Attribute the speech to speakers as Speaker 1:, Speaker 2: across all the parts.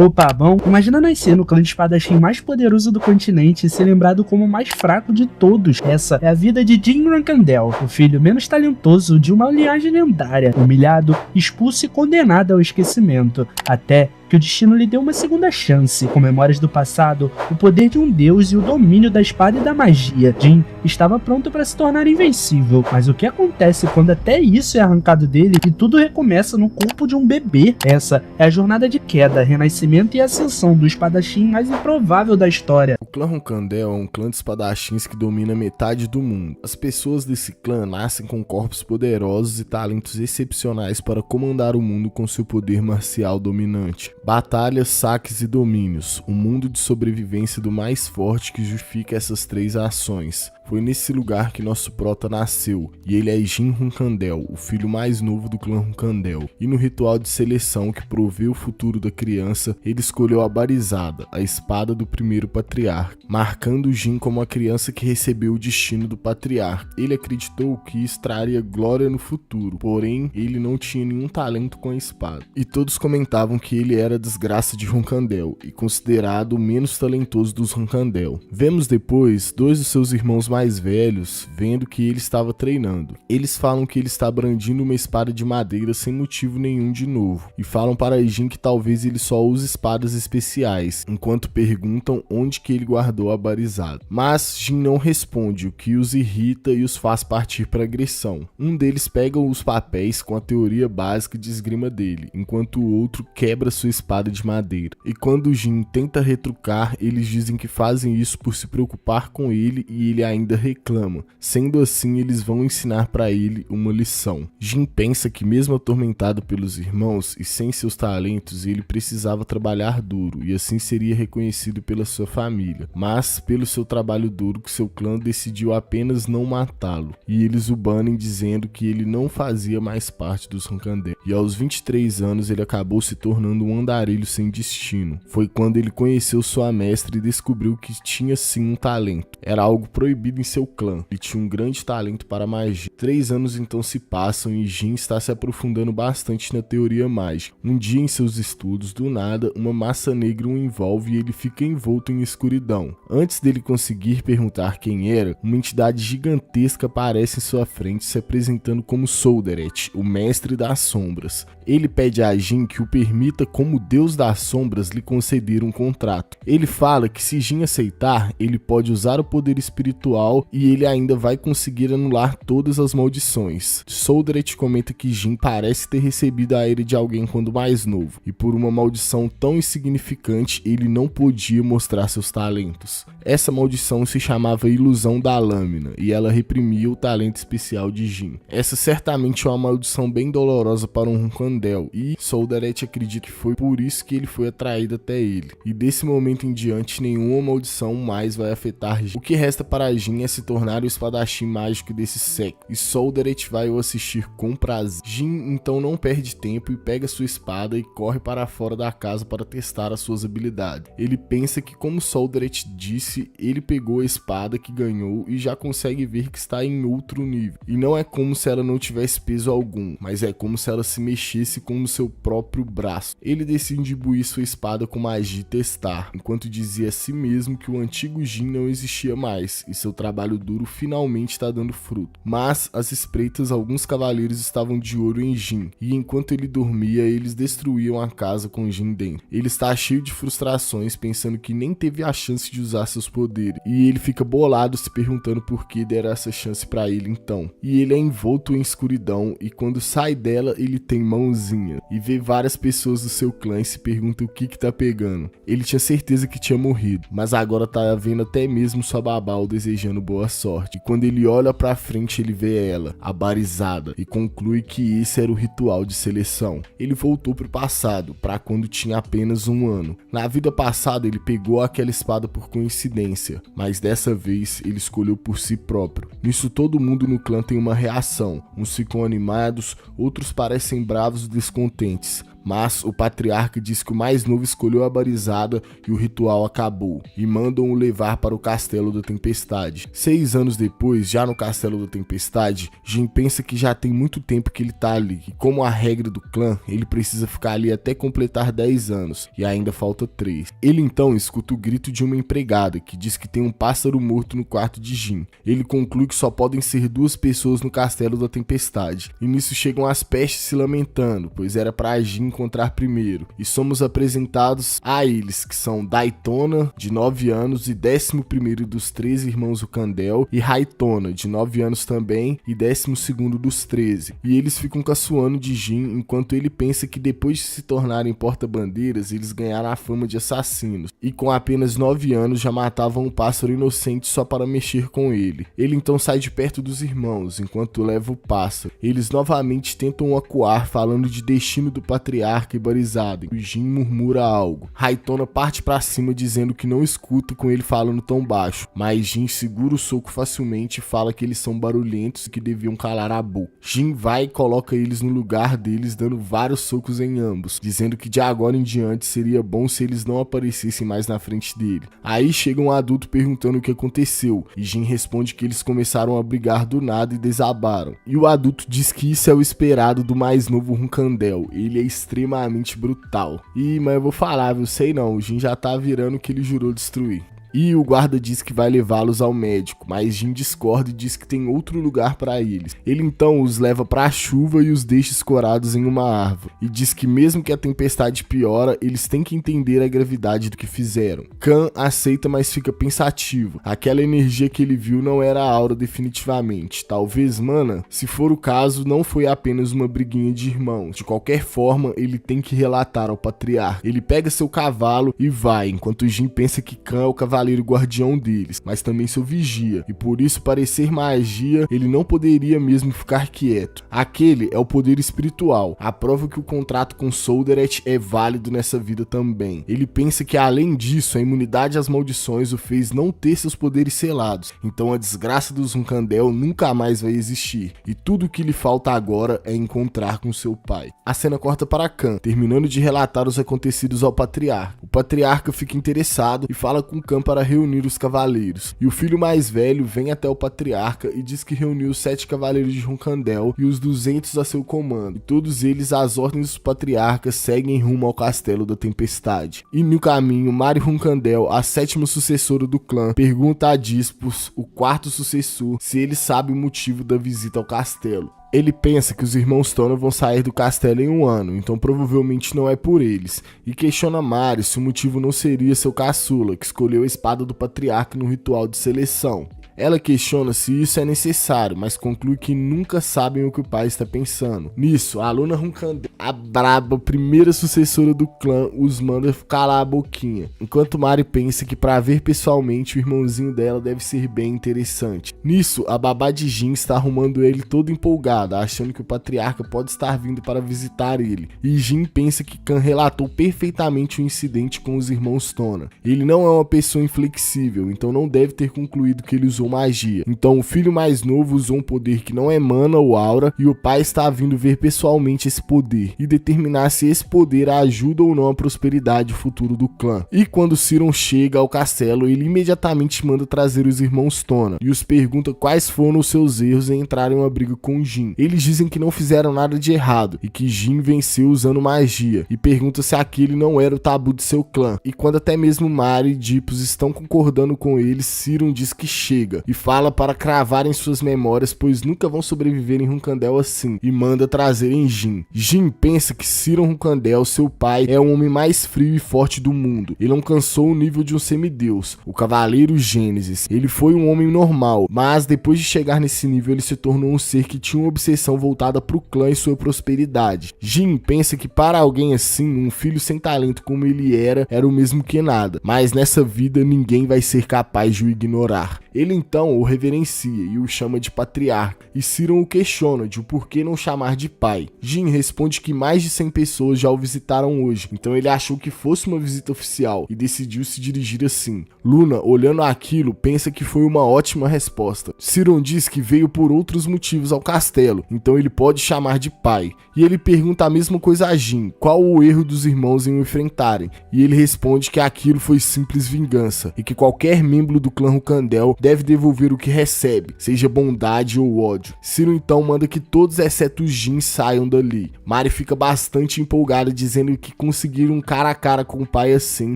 Speaker 1: Opa, bom, imagina nascer no clã de espadachim mais poderoso do continente e ser lembrado como o mais fraco de todos. Essa é a vida de Jim Rankandel, o filho menos talentoso de uma linhagem lendária, humilhado, expulso e condenado ao esquecimento, até que o destino lhe deu uma segunda chance. Com memórias do passado, o poder de um deus e o domínio da espada e da magia, Jim estava pronto para se tornar invencível. Mas o que acontece quando até isso é arrancado dele e tudo recomeça no corpo de um bebê? Essa é a jornada de queda, renascimento e ascensão do espadachim mais improvável da história.
Speaker 2: O clã Rankandel é um clã de espadachins que domina metade do mundo. As pessoas desse clã nascem com corpos poderosos e talentos excepcionais para comandar o mundo com seu poder marcial dominante. Batalhas, saques e domínios, o mundo de sobrevivência do mais forte que justifica essas três ações. Foi nesse lugar que nosso prota nasceu, e ele é Jim Rankandel, o filho mais novo do clã Rankandel. E no ritual de seleção que provê o futuro da criança, ele escolheu a Barizada, a espada do primeiro patriarca, marcando Jim como a criança que recebeu o destino do patriarca. Ele acreditou que isso traria glória no futuro, porém ele não tinha nenhum talento com a espada. E todos comentavam que ele era a desgraça de Rankandel, e considerado o menos talentoso dos Rankandel. Vemos depois dois dos seus irmãos mais velhos vendo que ele estava treinando. Eles falam que ele está brandindo uma espada de madeira sem motivo nenhum de novo, e falam para Jim que talvez ele só use espadas especiais, enquanto perguntam onde que ele guardou a barizada. Mas Jim não responde, o que os irrita e os faz partir para agressão. Um deles pega os papéis com a teoria básica de esgrima dele, enquanto o outro quebra sua espada de madeira. E quando Jim tenta retrucar, eles dizem que fazem isso por se preocupar com ele e ele ainda reclama. Sendo assim, eles vão ensinar para ele uma lição. Jim pensa que mesmo atormentado pelos irmãos e sem seus talentos, ele precisava trabalhar duro e assim seria reconhecido pela sua família. Mas pelo seu trabalho duro, que seu clã decidiu apenas não matá-lo, e eles o banem dizendo que ele não fazia mais parte dos Rankandel. E aos 23 anos ele acabou se tornando um andarilho sem destino. Foi quando ele conheceu sua mestra e descobriu que tinha sim um talento. Era algo proibido em seu clã. Ele tinha um grande talento para magia. 3 anos então se passam e Jim está se aprofundando bastante na teoria mágica. Um dia em seus estudos, do nada, uma massa negra o envolve e ele fica envolto em escuridão. Antes dele conseguir perguntar quem era, uma entidade gigantesca aparece em sua frente, se apresentando como Solderet, o mestre das sombras. Ele pede a Jim que o permita, como deus das sombras, lhe conceder um contrato. Ele fala que se Jim aceitar, ele pode usar o poder espiritual e ele ainda vai conseguir anular todas as maldições. Solderet comenta que Jim parece ter recebido a ira de alguém quando mais novo, e por uma maldição tão insignificante, ele não podia mostrar seus talentos. Essa maldição se chamava Ilusão da Lâmina, e ela reprimia o talento especial de Jim. Essa certamente é uma maldição bem dolorosa para um Rankandel, e Solderet acredita que foi por isso que ele foi atraído até ele. E desse momento em diante, nenhuma maldição mais vai afetar Jim. O que resta para Jim é se tornar o espadachim mágico desse século, e Solderet vai o assistir com prazer. Jim então não perde tempo e pega sua espada e corre para fora da casa para testar as suas habilidades. Ele pensa que, como Solderet disse, ele pegou a espada que ganhou e já consegue ver que está em outro nível. E não é como se ela não tivesse peso algum, mas é como se ela se mexesse com o seu próprio braço. Ele decide imbuir sua espada com magia e testar, enquanto dizia a si mesmo que o antigo Jim não existia mais e seu trabalho duro finalmente está dando fruto. Mas às espreitas, alguns cavaleiros estavam de olho em Jim, e enquanto ele dormia, eles destruíam a casa com Jim dentro. Ele está cheio de frustrações, pensando que nem teve a chance de usar seus poderes, e ele fica bolado, se perguntando por que deram essa chance para ele então. E ele é envolto em escuridão, e quando sai dela, ele tem mãozinha, e vê várias pessoas do seu clã e se pergunta o que tá pegando. Ele tinha certeza que tinha morrido, mas agora tá vendo até mesmo sua babá o desejando boa sorte. E quando ele olha pra frente, ele vê ela, a Barizada, e conclui que esse era o ritual de seleção. Ele voltou pro passado, pra quando tinha apenas 1 ano. Na vida passada, ele pegou aquela espada por coincidência, mas dessa vez ele escolheu por si próprio. Nisso, todo mundo no clã tem uma reação. Uns ficam animados, outros parecem bravos e descontentes, mas o patriarca diz que o mais novo escolheu a barizada e o ritual acabou, e mandam o levar para o Castelo da Tempestade. 6 anos depois, já no Castelo da Tempestade, Jin pensa que já tem muito tempo que ele tá ali, e como a regra do clã, ele precisa ficar ali até completar 10 anos, e ainda falta 3. Ele então escuta o grito de uma empregada, que diz que tem um pássaro morto no quarto de Jin. Ele conclui que só podem ser 2 pessoas no Castelo da Tempestade, e nisso chegam as pestes se lamentando, pois era pra Jin encontrar primeiro, e somos apresentados a eles, que são Daytona, de 9 anos e 11º dos 13 irmãos Runkandel, e Raitona, de 9 anos também e 12º dos 13, e eles ficam caçoando de Jin, enquanto ele pensa que depois de se tornarem porta-bandeiras, eles ganharam a fama de assassinos, e com apenas 9 anos já matavam um pássaro inocente só para mexer com ele. Ele então sai de perto dos irmãos, enquanto leva o pássaro. Eles novamente tentam o acuar, falando de destino do patriarca e Barizaden. O Jin murmura algo. Raitona parte pra cima dizendo que não escuta com ele falando tão baixo, mas Jin segura o soco facilmente e fala que eles são barulhentos e que deviam calar a boca. Jin vai e coloca eles no lugar deles, dando vários socos em ambos, dizendo que de agora em diante seria bom se eles não aparecessem mais na frente dele. Aí chega um adulto perguntando o que aconteceu, e Jin responde que eles começaram a brigar do nada e desabaram. E o adulto diz que isso é o esperado do mais novo Runkandel, ele é extremamente brutal. Mas eu vou falar, viu, sei não, o Jin já tá virando o que ele jurou destruir. E o guarda diz que vai levá-los ao médico, mas Jin discorda e diz que tem outro lugar para eles. Ele então os leva para a chuva e os deixa escorados em uma árvore, e diz que mesmo que a tempestade piora, eles têm que entender a gravidade do que fizeram. Khan aceita, mas fica pensativo. Aquela energia que ele viu não era a aura definitivamente. Talvez, mana, se for o caso, não foi apenas uma briguinha de irmãos. De qualquer forma, ele tem que relatar ao patriarca. Ele pega seu cavalo e vai, enquanto Jin pensa que Khan é o cavaleiro guardião deles, mas também seu vigia, e por isso parecer magia, ele não poderia mesmo ficar quieto. Aquele é o poder espiritual, a prova que o contrato com Solderet é válido nessa vida também. Ele pensa que além disso, a imunidade às maldições o fez não ter seus poderes selados, então a desgraça dos Runkandel nunca mais vai existir, e tudo o que lhe falta agora é encontrar com seu pai. A cena corta para Khan, terminando de relatar os acontecidos ao patriarca. O patriarca fica interessado e fala com Khan para reunir os cavaleiros, e o filho mais velho vem até o patriarca e diz que reuniu os 7 cavaleiros de Runkandel e os 200 a seu comando, e todos eles, às ordens do patriarca, seguem rumo ao Castelo da Tempestade. E no caminho, Mari Runkandel, a 7ª sucessora do clã, pergunta a Dispus, o 4º sucessor, se ele sabe o motivo da visita ao castelo. Ele pensa que os irmãos Tona vão sair do castelo em 1 ano, então provavelmente não é por eles, e questiona Mari se o motivo não seria seu caçula, que escolheu a espada do patriarca no ritual de seleção. Ela questiona se isso é necessário, mas conclui que nunca sabem o que o pai está pensando. Nisso, a Luna Runkandel, a braba primeira sucessora do clã, os manda calar a boquinha, enquanto Mari pensa que para ver pessoalmente o irmãozinho dela deve ser bem interessante. Nisso, a babá de Jin está arrumando ele todo empolgada, achando que o patriarca pode estar vindo para visitar ele, e Jin pensa que Khan relatou perfeitamente o incidente com os irmãos Tona. Ele não é uma pessoa inflexível, então não deve ter concluído que ele usou magia. Então o filho mais novo usou um poder que não é mana ou aura, e o pai está vindo ver pessoalmente esse poder e determinar se esse poder ajuda ou não a prosperidade futuro do clã. E quando Siron chega ao castelo, ele imediatamente manda trazer os irmãos Tona e os pergunta quais foram os seus erros em entrar em uma briga com Jin. Eles dizem que não fizeram nada de errado e que Jin venceu usando magia, e pergunta se aquele não era o tabu de seu clã. E quando até mesmo Mari e Dipus estão concordando com eles, Siron diz que chega e fala para cravarem suas memórias, pois nunca vão sobreviver em Runkandel assim, e manda trazerem Jin. Jin pensa que Siron Runkandel, seu pai, é o homem mais frio e forte do mundo. Ele alcançou o nível de um semideus, o Cavaleiro Gênesis. Ele foi um homem normal, mas depois de chegar nesse nível, ele se tornou um ser que tinha uma obsessão voltada para o clã e sua prosperidade. Jin pensa que para alguém assim, um filho sem talento como ele era o mesmo que nada, mas nessa vida ninguém vai ser capaz de o ignorar. Ele então o reverencia e o chama de patriarca, e Ciron o questiona de o porquê não chamar de pai. Jin responde que mais de 100 pessoas já o visitaram hoje, então ele achou que fosse uma visita oficial e decidiu se dirigir assim. Luna, olhando aquilo, pensa que foi uma ótima resposta. Ciron diz que veio por outros motivos ao castelo, então ele pode chamar de pai. E ele pergunta a mesma coisa a Jin, qual o erro dos irmãos em o enfrentarem, e ele responde que aquilo foi simples vingança, e que qualquer membro do clã Rucandel deve devolver o que recebe, seja bondade ou ódio. Ciron então manda que todos exceto Jin saiam dali. Mari fica bastante empolgada, dizendo que conseguiram um cara a cara com o pai assim,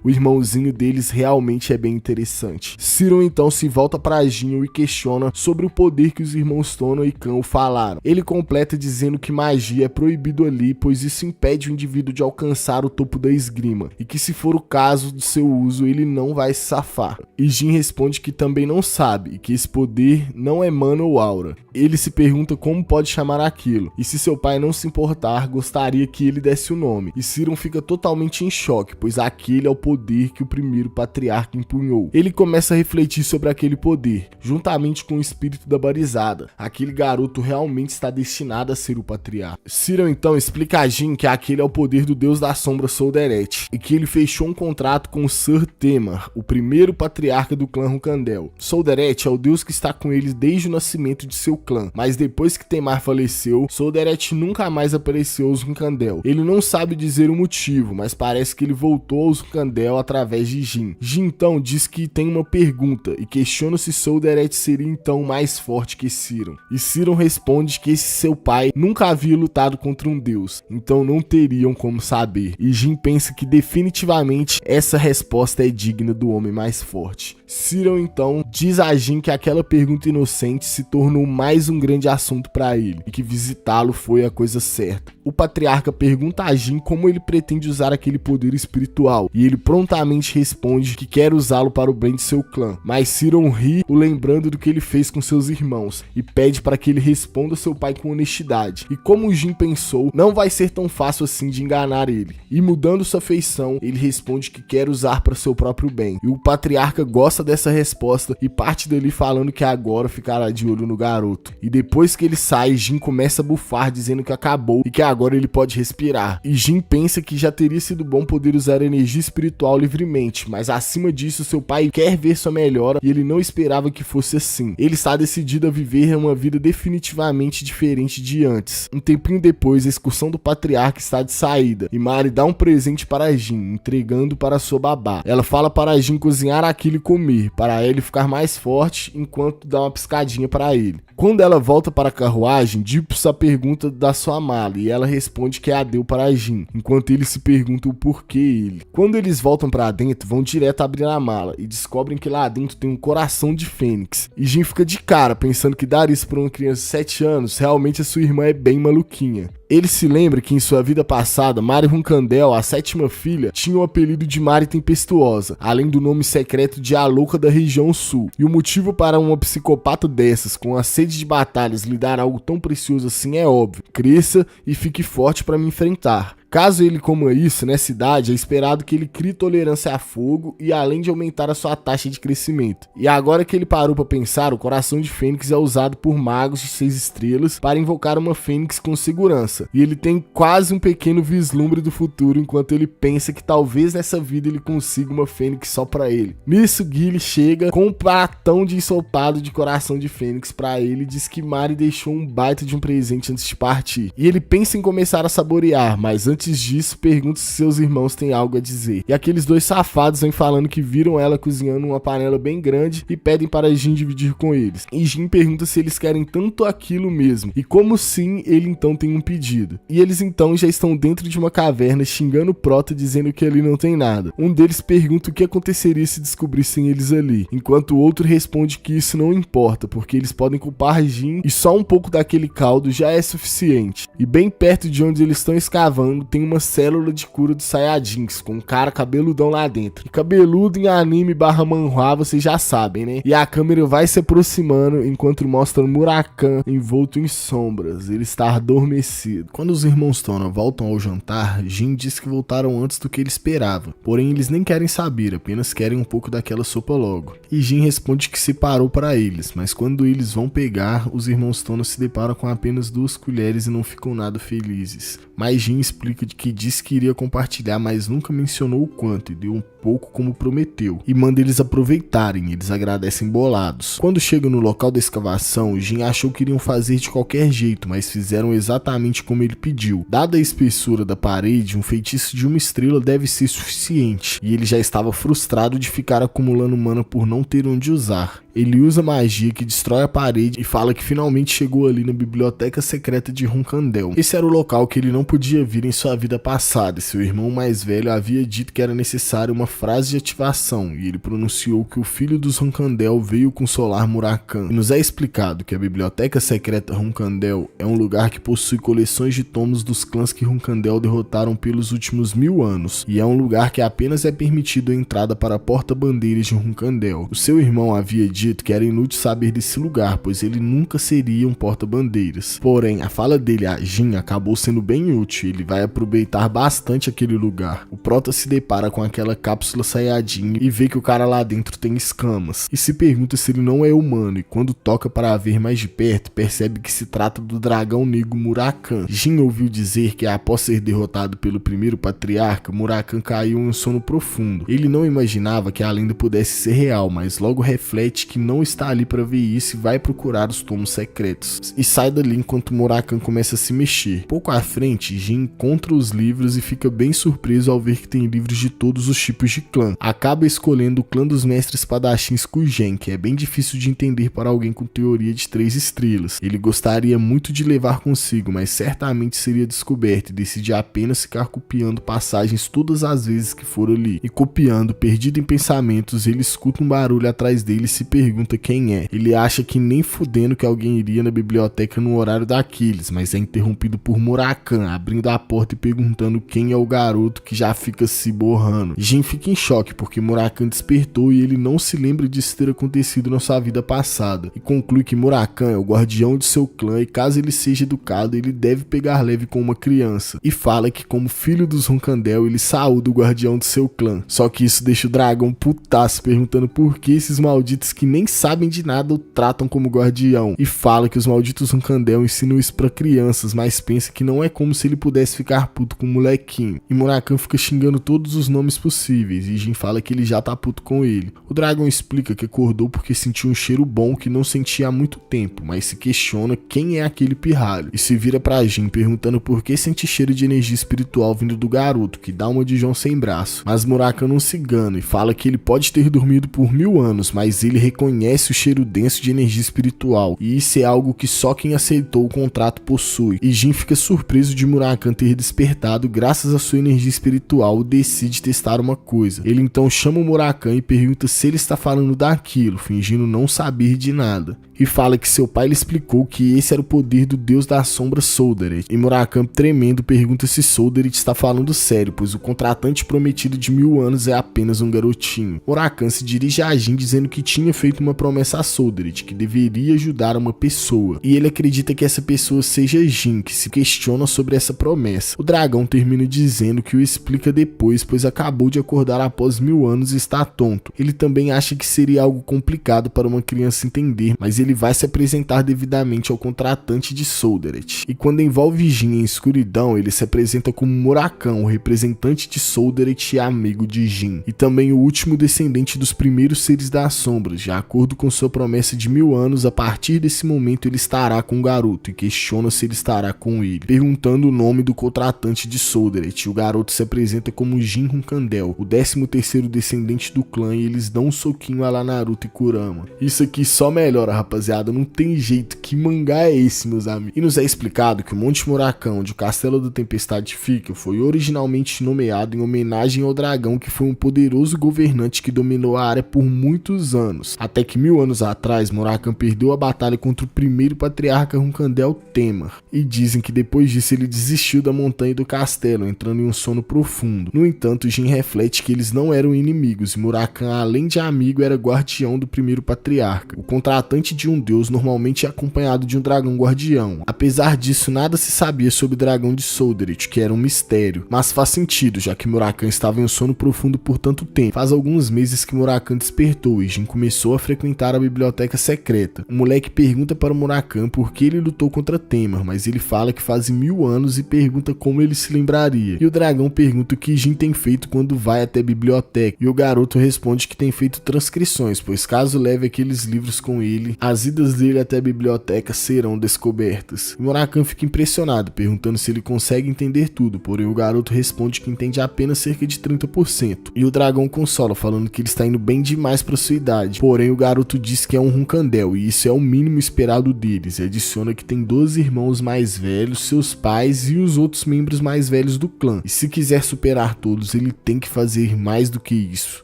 Speaker 2: o irmãozinho deles realmente é bem interessante. Ciron então se volta para Jin e questiona sobre o poder que os irmãos Tono e Khan falaram. Ele completa dizendo que magia é proibido ali, pois isso impede o indivíduo de alcançar o topo da esgrima, e que se for o caso do seu uso, ele não vai se safar. E Jin responde que também não sabe, e que esse poder não é mana ou aura. Ele se pergunta como pode chamar aquilo, e se seu pai não se importar, gostaria que ele desse o nome. E Ciron fica totalmente em choque, pois aquele é o poder que o primeiro patriarca empunhou. Ele começa a refletir sobre aquele poder, juntamente com o espírito da Barizada. Aquele garoto realmente está destinado a ser o patriarca. Ciron então explica a Jin que aquele é o poder do deus da sombra Solderet, e que ele fechou um contrato com Sir Temar, o primeiro patriarca do clã Rucandel. Solderet é o deus que está com eles desde o nascimento de seu clã, mas depois que Temar faleceu, Solderet nunca mais apareceu aos Rucandel. Ele não sabe dizer o motivo, mas parece que ele voltou aos Rucandel através de Jin. Jin então diz que tem uma pergunta e questiona se Solderet seria então mais forte que Ciron. E Ciron responde que esse seu pai nunca havia lutado contra um deus, então não teriam como saber. E Jin pensa que definitivamente essa resposta é digna do homem mais forte. Ciron então diz a Jin que aquela pergunta inocente se tornou mais um grande assunto para ele, e que visitá-lo foi a coisa certa. O patriarca pergunta a Jin como ele pretende usar aquele poder espiritual, e ele prontamente responde que quer usá-lo para o bem de seu clã, mas Ciron ri, o lembrando do que ele fez com seus irmãos, e pede para que ele responda seu pai com honestidade. E como Jin pensou, não vai ser tão fácil assim de enganar ele, e mudando sua feição, ele responde que quer usar para seu próprio bem. E o patriarca gosta dessa resposta e parte dali falando que agora ficará de olho no garoto. E depois que ele sai, Jin começa a bufar dizendo que acabou e que agora ele pode respirar. E Jin pensa que já teria sido bom poder usar a energia espiritual livremente, mas acima disso seu pai quer ver sua melhora e ele não esperava que fosse assim. Ele está decidido a viver uma vida definitivamente diferente de antes. Um tempinho depois, a excursão do patriarca está de saída e Mari dá um presente para Jin, entregando para sua babá. Ela fala para Jin cozinhar aquilo e comer, para ele ficar mais forte, enquanto dá uma piscadinha para ele. Quando ela volta para a carruagem, Dipsa pergunta da sua mala e ela responde que a deu para Jin, enquanto ele se pergunta o porquê ele. Quando eles voltam para dentro, vão direto abrir a mala e descobrem que lá dentro tem um coração de fênix. E Jin fica de cara, pensando que dar isso para uma criança de 7 anos, realmente a sua irmã é bem maluquinha. Ele se lembra que em sua vida passada, Mari Rucandel, a 7ª filha, tinha o apelido de Mari Tempestuosa, além do nome secreto de A Louca da Região Sul. E o motivo para uma psicopata dessas, com a sede de batalhas, lhe dar algo tão precioso assim é óbvio. Cresça e fique forte para me enfrentar. Caso ele coma isso, nessa idade, é esperado que ele crie tolerância a fogo e além de aumentar a sua taxa de crescimento. E agora que ele parou para pensar, o coração de fênix é usado por magos de 6 estrelas para invocar uma fênix com segurança. E ele tem quase um pequeno vislumbre do futuro enquanto ele pensa que talvez nessa vida ele consiga uma fênix só para ele. Nisso, Gilly chega com um pratão de ensopado de coração de fênix para ele e diz que Mari deixou um baita de um presente antes de partir. E ele pensa em começar a saborear, mas antes disso, pergunta se seus irmãos têm algo a dizer. E aqueles dois safados vêm falando que viram ela cozinhando uma panela bem grande e pedem para Jin dividir com eles. E Jin pergunta se eles querem tanto aquilo mesmo. E como sim, ele então tem um pedido. E eles então já estão dentro de uma caverna xingando o Prota, dizendo que ali não tem nada. Um deles pergunta o que aconteceria se descobrissem eles ali, enquanto o outro responde que isso não importa, porque eles podem culpar Jin e só um pouco daquele caldo já é suficiente. E bem perto de onde eles estão escavando, tem uma célula de cura dos Saiyajins, com um cara cabeludão lá dentro. E cabeludo em anime / manhwa, vocês já sabem, né? E a câmera vai se aproximando enquanto mostra Murakan envolto em sombras. Ele está adormecido. Quando os irmãos Tona voltam ao jantar, Jin diz que voltaram antes do que ele esperava. Porém, eles nem querem saber, apenas querem um pouco daquela sopa logo. E Jin responde que separou para eles, mas quando eles vão pegar, os irmãos Tona se deparam com apenas 2 colheres e não ficam nada felizes. Mas Jin explica que disse que iria compartilhar, mas nunca mencionou o quanto, e deu um pouco como prometeu. E manda eles aproveitarem, eles agradecem bolados. Quando chegam no local da escavação, Jin achou que iriam fazer de qualquer jeito, mas fizeram exatamente como ele pediu. Dada a espessura da parede, um feitiço de 1 estrela deve ser suficiente, e ele já estava frustrado de ficar acumulando mana por não ter onde usar. Ele usa magia que destrói a parede e fala que finalmente chegou ali na biblioteca secreta de Ronkandel. Esse era o local que ele não podia vir em sua vida passada, e seu irmão mais velho havia dito que era necessária uma frase de ativação, e ele pronunciou que o filho dos Ronkandel veio consolar Murakan. E nos é explicado que a biblioteca secreta Ronkandel é um lugar que possui coleções de tomos dos clãs que Ronkandel derrotaram pelos últimos 1000 anos, e é um lugar que apenas é permitido a entrada para a porta-bandeiras de Ronkandel. O seu irmão havia dito que era inútil saber desse lugar, pois ele nunca seria um porta-bandeiras. Porém, a fala dele a Jin acabou sendo bem útil, ele vai aproveitar bastante aquele lugar. O Prota se depara com aquela cápsula Saiyajin e vê que o cara lá dentro tem escamas, e se pergunta se ele não é humano, e quando toca para ver mais de perto, percebe que se trata do dragão negro Murakan. Jin ouviu dizer que após ser derrotado pelo primeiro patriarca, Murakan caiu em um sono profundo. Ele não imaginava que a lenda pudesse ser real, mas logo reflete que não está ali para ver isso e vai procurar os tomos secretos. E sai dali enquanto Murakan começa a se mexer. Pouco à frente, Jin encontra os livros e fica bem surpreso ao ver que tem livros de todos os tipos de clã. Acaba escolhendo o clã dos mestres espadachins Kujen, que é bem difícil de entender para alguém com teoria de 3 estrelas. Ele gostaria muito de levar consigo, mas certamente seria descoberto, e decide apenas ficar copiando passagens todas as vezes que for ali. E copiando, perdido em pensamentos, ele escuta um barulho atrás dele e se pergunta quem é. Ele acha que nem fudendo que alguém iria na biblioteca no horário daqueles, mas é interrompido por Murakan, abrindo a porta e perguntando quem é o garoto, que já fica se borrando. Jin fica em choque porque Murakan despertou e ele não se lembra disso ter acontecido na sua vida passada, e conclui que Murakan é o guardião de seu clã e caso ele seja educado, ele deve pegar leve com uma criança, e fala que como filho dos Ronkandel, ele saúda o guardião de seu clã. Só que isso deixa o dragão putaço, perguntando por que esses malditos que nem sabem de nada o tratam como guardião, e fala que os malditos Ronkandel ensinam isso pra crianças, mas pensa que não é como se ele pudesse ficar puto com o molequinho. E Murakan fica xingando todos os nomes possíveis, e Jin fala que ele já tá puto com ele. O dragão explica que acordou porque sentiu um cheiro bom que não sentia há muito tempo, mas se questiona quem é aquele pirralho, e se vira pra Jin perguntando por que sente cheiro de energia espiritual vindo do garoto, que dá uma de João sem braço. Mas Murakan não se engana e fala que ele pode ter dormido por 1000 anos, mas ele reconhece o cheiro denso de energia espiritual, e isso é algo que só quem aceitou o contrato possui. E Jin fica surpreso de Murakan ter despertado graças à sua energia espiritual e decide testar uma coisa. Ele então chama o Murakan e pergunta se ele está falando daquilo, fingindo não saber de nada. E fala que seu pai lhe explicou que esse era o poder do deus da sombra Solderet. E Murakan, tremendo, pergunta se Solderet está falando sério, pois o contratante prometido de 1000 anos é apenas um garotinho. Murakan se dirige a Jin dizendo que tinha feito uma promessa a Solderet, que deveria ajudar uma pessoa. E ele acredita que essa pessoa seja Jin, que se questiona sobre essa promessa. O dragão termina dizendo que o explica depois, pois acabou de acordar após 1000 anos e está tonto. Ele também acha que seria algo complicado para uma criança entender, mas ele vai se apresentar devidamente ao contratante de Solderet. E quando envolve Jin em escuridão, ele se apresenta como Murakan, o representante de Solderet e amigo de Jin, e também o último descendente dos primeiros seres das sombras. De acordo com sua promessa de 1000 anos, a partir desse momento ele estará com o garoto, e questiona se ele estará com ele, perguntando o nome do contratante de Solderet. O garoto se apresenta como Jin Ronkandel, o 13º descendente do clã, e eles dão um soquinho a lá Naruto e Kurama. Isso aqui só melhora, rapaziada, não tem jeito. Que mangá é esse, meus amigos? E nos é explicado que o Monte Murakan, onde o Castelo da Tempestade fica, foi originalmente nomeado em homenagem ao dragão, que foi um poderoso governante que dominou a área por muitos anos, até que 1000 anos atrás Murakan perdeu a batalha contra o primeiro patriarca Ronkandel, Temar, e dizem que depois disso ele desistiu da montanha montanha do castelo, entrando em um sono profundo. No entanto, Jin reflete que eles não eram inimigos e Murakami, além de amigo, era guardião do primeiro patriarca. O contratante de um deus normalmente é acompanhado de um dragão guardião. Apesar disso, nada se sabia sobre o dragão de Solderet, que era um mistério, mas faz sentido, já que Murakami estava em um sono profundo por tanto tempo. Faz alguns meses que Murakami despertou e Jin começou a frequentar a biblioteca secreta. O moleque pergunta para Murakami por que ele lutou contra Temar, mas ele fala que faz 1000 anos e pergunta como ele se lembraria. E o dragão pergunta o que Jin tem feito quando vai até a biblioteca, e o garoto responde que tem feito transcrições, pois caso leve aqueles livros com ele, as idas dele até a biblioteca serão descobertas. E Murakami fica impressionado, perguntando se ele consegue entender tudo, porém o garoto responde que entende apenas cerca de 30%. E o dragão consola, falando que ele está indo bem demais para sua idade, porém o garoto diz que é um Runkandel, e isso é o mínimo esperado deles, e adiciona que tem 12 irmãos mais velhos, seus pais e os outros membros mais velhos do clã, e se quiser superar todos, ele tem que fazer mais do que isso.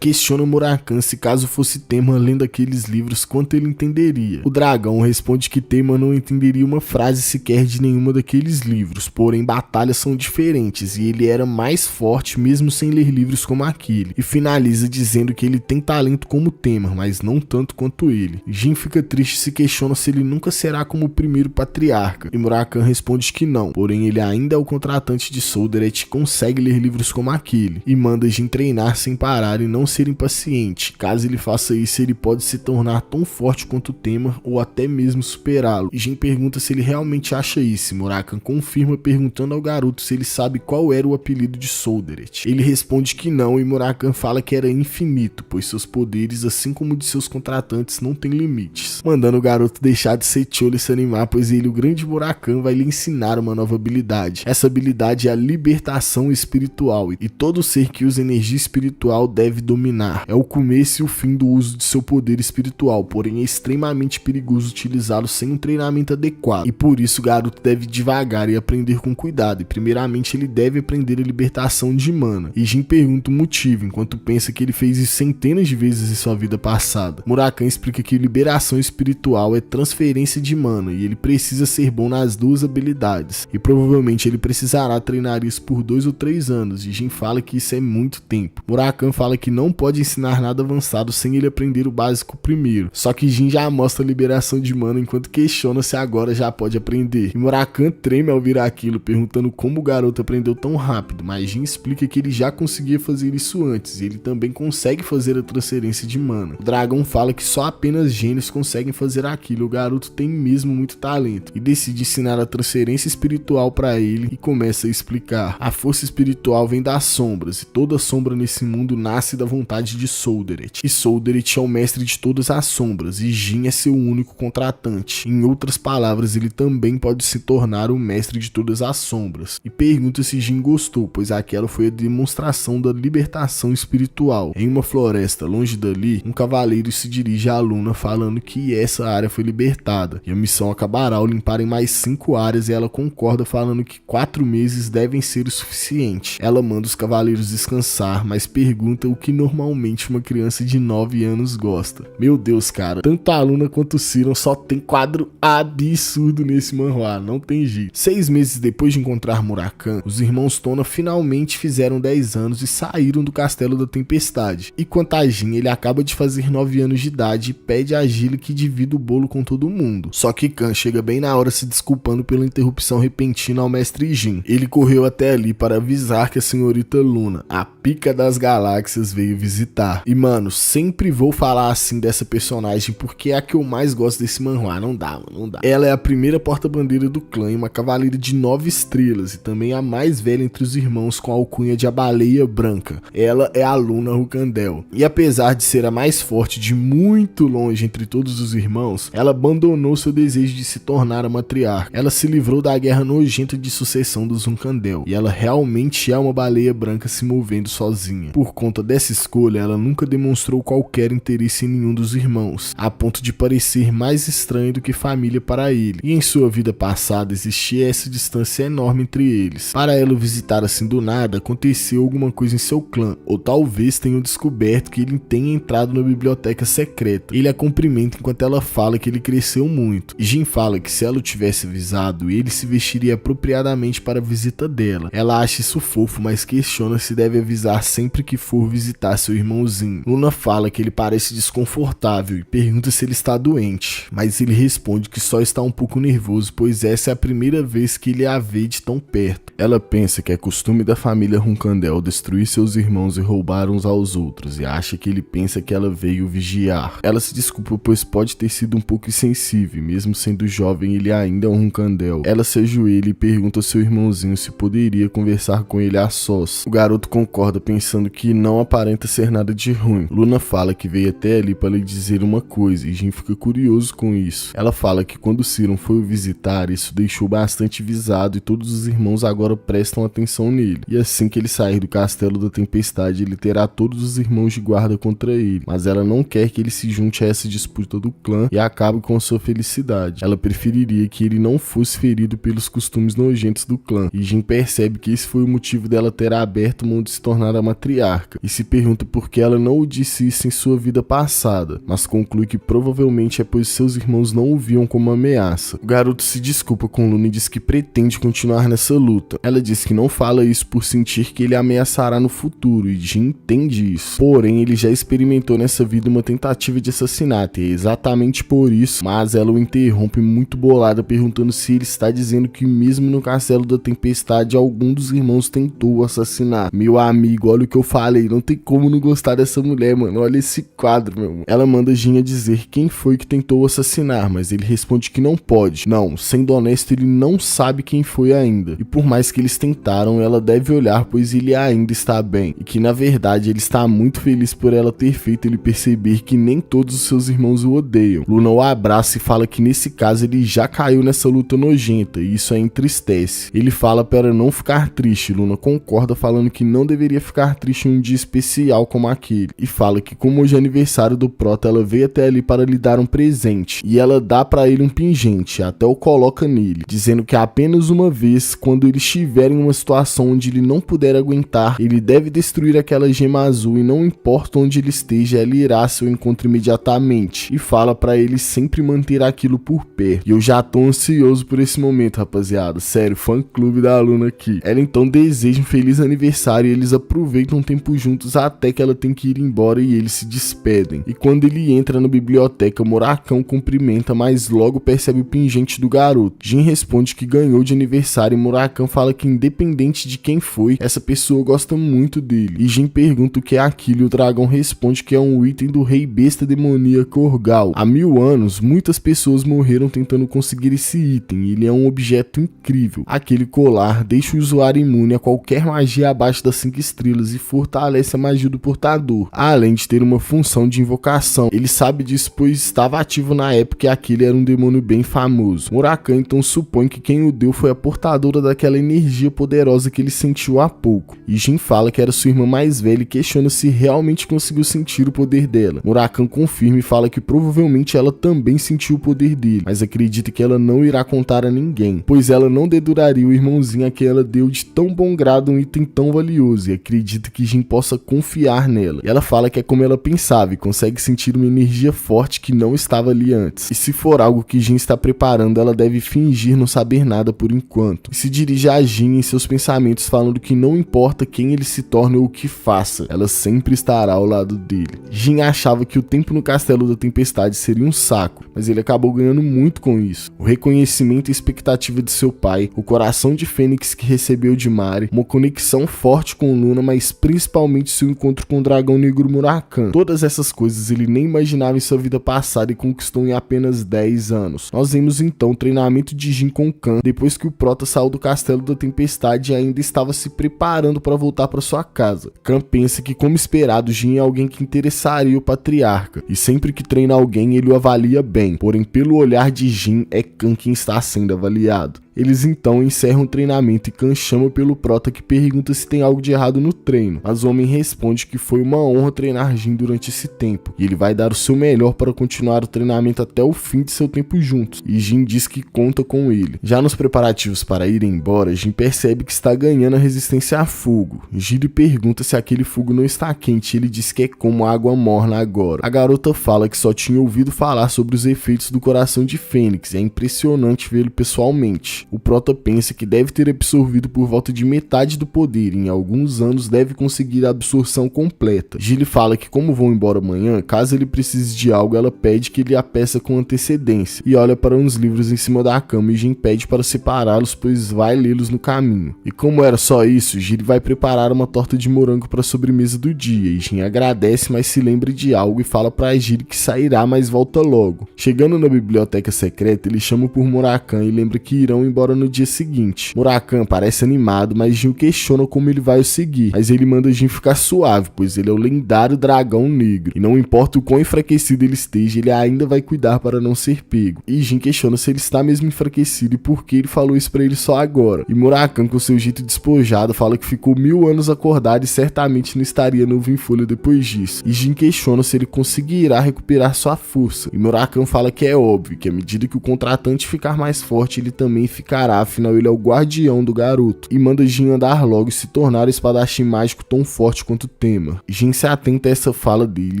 Speaker 2: Questiona Murakami se caso fosse Temar lendo aqueles livros, quanto ele entenderia. O dragão responde que Temar não entenderia uma frase sequer de nenhuma daqueles livros, porém batalhas são diferentes e ele era mais forte mesmo sem ler livros como aquele, e finaliza dizendo que ele tem talento como Temar, mas não tanto quanto ele. Jin fica triste e se questiona se ele nunca será como o primeiro patriarca, e Murakami responde que não, porém ele ainda é o contratante de Solderet e consegue ler livros como aquele, e manda Jin treinar sem parar e não ser impaciente. Caso ele faça isso, ele pode se tornar tão forte quanto Temar ou até mesmo superá-lo. E Jin pergunta se ele realmente acha isso, e Murakami confirma perguntando ao garoto se ele sabe qual era o apelido de Solderet. Ele responde que não, e Murakami fala que era infinito, pois seus poderes, assim como de seus contratantes, não têm limites, mandando o garoto deixar de ser tcholo e se animar, pois ele, o grande Murakami, vai lhe ensinar uma nova habilidade. Essa habilidade é a libertação espiritual, e todo ser que usa energia espiritual deve dominar. É o começo e o fim do uso de seu poder espiritual, porém é extremamente perigoso utilizá-lo sem um treinamento adequado, e por isso o garoto deve devagar e aprender com cuidado, e primeiramente ele deve aprender a libertação de mana. E Jin pergunta o motivo, enquanto pensa que ele fez isso centenas de vezes em sua vida passada. Murakami explica que liberação espiritual é transferência de mana, e ele precisa ser bom nas duas habilidades, e provavelmente ele precisará treinar isso por 2 ou 3 anos, e Jin fala que isso é muito tempo. Murakami fala que não pode ensinar nada avançado sem ele aprender o básico primeiro, só que Jin já mostra a liberação de mana enquanto questiona se agora já pode aprender, e Murakami treme ao ver aquilo, perguntando como o garoto aprendeu tão rápido, mas Jin explica que ele já conseguia fazer isso antes, e ele também consegue fazer a transferência de mana. O dragão fala que só apenas gênios conseguem fazer aquilo, o garoto tem mesmo muito talento, e decide ensinar a transferência espiritual para ele, e começa a explicar. A força espiritual vem das sombras, e toda sombra nesse mundo nasce da vontade de Solderet, e Solderet é o mestre de todas as sombras, e Jin é seu único contratante. Em outras palavras, ele também pode se tornar o mestre de todas as sombras, e pergunta se Jin gostou, pois aquela foi a demonstração da libertação espiritual. Em uma floresta longe dali, um cavaleiro se dirige à Luna falando que essa área foi libertada, e a missão acabará ao limparem mais 5 áreas, e ela concorda falando que 4 meses devem ser o suficiente. Ela manda os cavaleiros descansar, mas pergunta o que normalmente uma criança de 9 anos gosta. Meu Deus, cara, tanto a Luna quanto o Siron só tem quadro absurdo nesse manhwa, não tem jeito. 6 meses depois de encontrar Murakami, os irmãos Tona finalmente fizeram 10 anos e saíram do Castelo da Tempestade. E quanto a Jin, ele acaba de fazer 9 anos de idade e pede a Gilly que divida o bolo com todo mundo. Só que Khan chega bem na hora se desculpando pela interrupção repentina ao mestre Jin. Ele correu até ali para avisar que a senhorita Luna, a pica das galáxias, veio visitar. E mano, sempre vou falar assim dessa personagem porque é a que eu mais gosto desse manhwa, não dá, mano, não dá. Ela é a primeira porta-bandeira do clã e uma cavaleira de 9 estrelas e também a mais velha entre os irmãos com a alcunha de a Baleia Branca. Ela é a Luna Runkandel. E apesar de ser a mais forte de muito longe entre todos os irmãos, ela abandonou seu desejo de se tornar a matriarca. Ela se livrou da guerra nojenta de sucessão dos Runkandel e ela realmente é uma baleia branca se movendo sozinha. Por conta dessa escolha, ela nunca demonstrou qualquer interesse em nenhum dos irmãos, a ponto de parecer mais estranha do que família para ele, e em sua vida passada existia essa distância enorme entre eles. Para ela visitar assim do nada, aconteceu alguma coisa em seu clã, ou talvez tenham descoberto que ele tenha entrado na biblioteca secreta. Ele a cumprimenta enquanto ela fala que ele cresceu muito, e Jin fala que se ela o tivesse avisado, ele se vestiria apropriadamente para a visita dela. Ela acha isso fofo, mas questiona se deve avisar sempre que for visitar seu irmãozinho. Luna fala que ele parece desconfortável e pergunta se ele está doente, mas ele responde que só está um pouco nervoso, pois essa é a primeira vez que ele a vê de tão perto. Ela pensa que é costume da família Runkandel destruir seus irmãos e roubar uns aos outros, e acha que ele pensa que ela veio vigiar. Ela se desculpa, pois pode ter sido um pouco insensível, mesmo sendo jovem ele ainda é um Runkandel. Ela se ajoelha e pergunta ao seu irmãozinho se poderia conversar com ele a sós. O garoto concorda, pensando que não aparenta ser nada de ruim. Luna fala que veio até ali para lhe dizer uma coisa, e Jin fica curioso com isso. Ela fala que quando Siron foi o visitar, isso deixou bastante visado e todos os irmãos agora prestam atenção nele. E assim que ele sair do Castelo da Tempestade, ele terá todos os irmãos de guarda contra ele, mas ela não quer que ele se junte a essa disputa do clã e acabe com sua felicidade. Ela preferiria que ele não fosse ferido pelos costumes nojentos do clã, e Jin percebe que esse foi o motivo dela ter aberto mão de se tornar a matriarca, e se pergunta por que ela não o disse isso em sua vida passada, mas conclui que provavelmente é pois seus irmãos não o viam como ameaça. O garoto se desculpa com Luna e diz que pretende continuar nessa luta. Ela diz que não fala isso por sentir que ele ameaçará no futuro, e Jin entende isso. Porém, ele já experimentou nessa vida uma tentativa de assassinato, e é exatamente por isso, mas ela o interrompe muito bolada, perguntando se ele está dizendo que mesmo no Castelo da Tempestade algum dos irmãos tentou o assassinar. Meu amigo, olha o que eu falei, não tem como não gostar dessa mulher, mano, olha esse quadro, meu. Ela manda Jin a dizer quem foi que tentou o assassinar, mas ele responde que não pode. Não, sendo honesto, ele não sabe quem foi ainda, e por mais que eles tentaram, ela deve olhar, pois ele ainda está bem, e que na verdade ele está muito feliz por ela ter feito ele perceber que nem todos os seus irmãos o odeiam. Luna o abraça e fala que nesse caso ele já caiu nessa luta nojenta, e isso a entristece. Ele fala para não ficar triste. Luna concorda, falando que não deveria ficar triste em um dia especial como aquele, e fala que como hoje é aniversário do Prota, ela veio até ali para lhe dar um presente, e ela dá para ele um pingente, até o coloca nele, dizendo que apenas uma vez, quando ele estiver em uma situação onde ele não puder aguentar, ele deve destruir aquela gema azul, e não importa onde ele esteja, ela irá ao seu encontro imediatamente, e fala para ele sempre manter aquilo por perto. E eu já tô ansioso por esse momento, rapaziada, sério, fã clube da Luna aqui. Ela então deseja um feliz aniversário, e eles aproveitam um tempo juntos até que ela tem que ir embora, e eles se despedem. E quando ele entra na biblioteca, Murakami cumprimenta, mas logo percebe o pingente do garoto. Jin responde que ganhou de aniversário, e Murakami fala que independente de quem foi, essa pessoa gosta muito dele. E Jin pergunta o que é aquilo, e o dragão responde que é um item do rei besta demoníaco Orgal. Há 1000 anos, muitas pessoas morreram tentando conseguir esse item, e ele é um objeto incrível. Aquele colar deixa o usuário imune a qualquer magia abaixo das 5 estrelas e fortalece a magia do portador, além de ter uma função de invocação. Ele sabe disso pois estava ativo na época e aquele era um demônio bem famoso. Murakami então supõe que quem o deu foi a portadora daquela energia poderosa que ele sentiu há pouco, e Jin fala que era sua irmã mais velha e questiona se realmente conseguiu sentir o poder dela. Murakami confirma e fala que provavelmente ela também sentiu o poder dele, mas acredita que ela não irá contar a ninguém, pois ela não deduraria o irmãozinho a quem ela deu de tão bom grado um item tão valioso, e acredita que Jin possa confiar nela. E ela fala que é como ela pensava e consegue sentir uma energia forte que não estava ali antes, e se for algo que Jin está preparando, ela deve fingir não saber nada por enquanto, e se dirige a Jin em seus pensamentos, falando que não importa quem ele se torne ou o que faça, ela sempre estará ao lado dele. Jin achava que o tempo no Castelo da Tempestade seria um saco, mas ele acabou ganhando muito com isso. O reconhecimento e expectativa de seu pai, o coração de Fênix que recebeu de Mari, uma conexão forte com Luna, mas principalmente seu encontro com o dragão negro Murakami. Todas essas coisas ele nem imaginava em sua vida passada e conquistou em apenas 10 anos. Nós vemos então o treinamento de Jin com Khan, depois que o Prota saiu do Castelo da Tempestade e ainda estava se preparando para voltar para sua casa. Khan pensa que, como esperado, Jin é alguém que interessaria o patriarca, e sempre que treina alguém ele o avalia bem, porém pelo olhar de Jin é Khan quem está sendo avaliado. Eles então encerram o treinamento e Khan chama pelo prota, que pergunta se tem algo de errado no treino, mas o homem responde que foi uma honra treinar Jin durante esse tempo, e ele vai dar o seu melhor para continuar o treinamento até o fim de seu tempo juntos, e Jin diz que conta com ele. Já nos preparativos para ir embora, Jin percebe que está ganhando a resistência a fogo. Jin lhe pergunta se aquele fogo não está quente, e ele diz que é como água morna agora. A garota fala que só tinha ouvido falar sobre os efeitos do coração de Fênix, e é impressionante vê-lo pessoalmente. O prota pensa que deve ter absorvido por volta de metade do poder, e em alguns anos deve conseguir a absorção completa. Jin fala que como vão embora amanhã, caso ele precise de algo, ela pede que ele a peça com antecedência, e olha para uns livros em cima da cama, e Jin pede para separá-los, pois vai lê-los no caminho. E como era só isso, Jin vai preparar uma torta de morango para a sobremesa do dia, e Jin agradece, mas se lembra de algo e fala para Jin que sairá, mas volta logo. Chegando na biblioteca secreta, ele chama por Murakan e lembra que irão embora no dia seguinte. Murakan parece animado, mas Jin questiona como ele vai o seguir, mas ele manda Jin ficar suave, pois ele é o lendário dragão negro, e não importa o quão enfraquecido ele esteja, ele ainda vai cuidar para não ser pego. E Jin questiona se ele está mesmo enfraquecido e por que ele falou isso pra ele só agora. E Murakan, com seu jeito despojado, fala que ficou 1000 anos acordado e certamente não estaria novo em folha depois disso. E Jin questiona se ele conseguirá recuperar sua força. E Murakan fala que é óbvio, que à medida que o contratante ficar mais forte, ele também ficará, afinal ele é o guardião do garoto. E manda Jin andar logo e se tornar o espadachim mágico tão forte quanto Tema. Jin se atenta a essa fala dele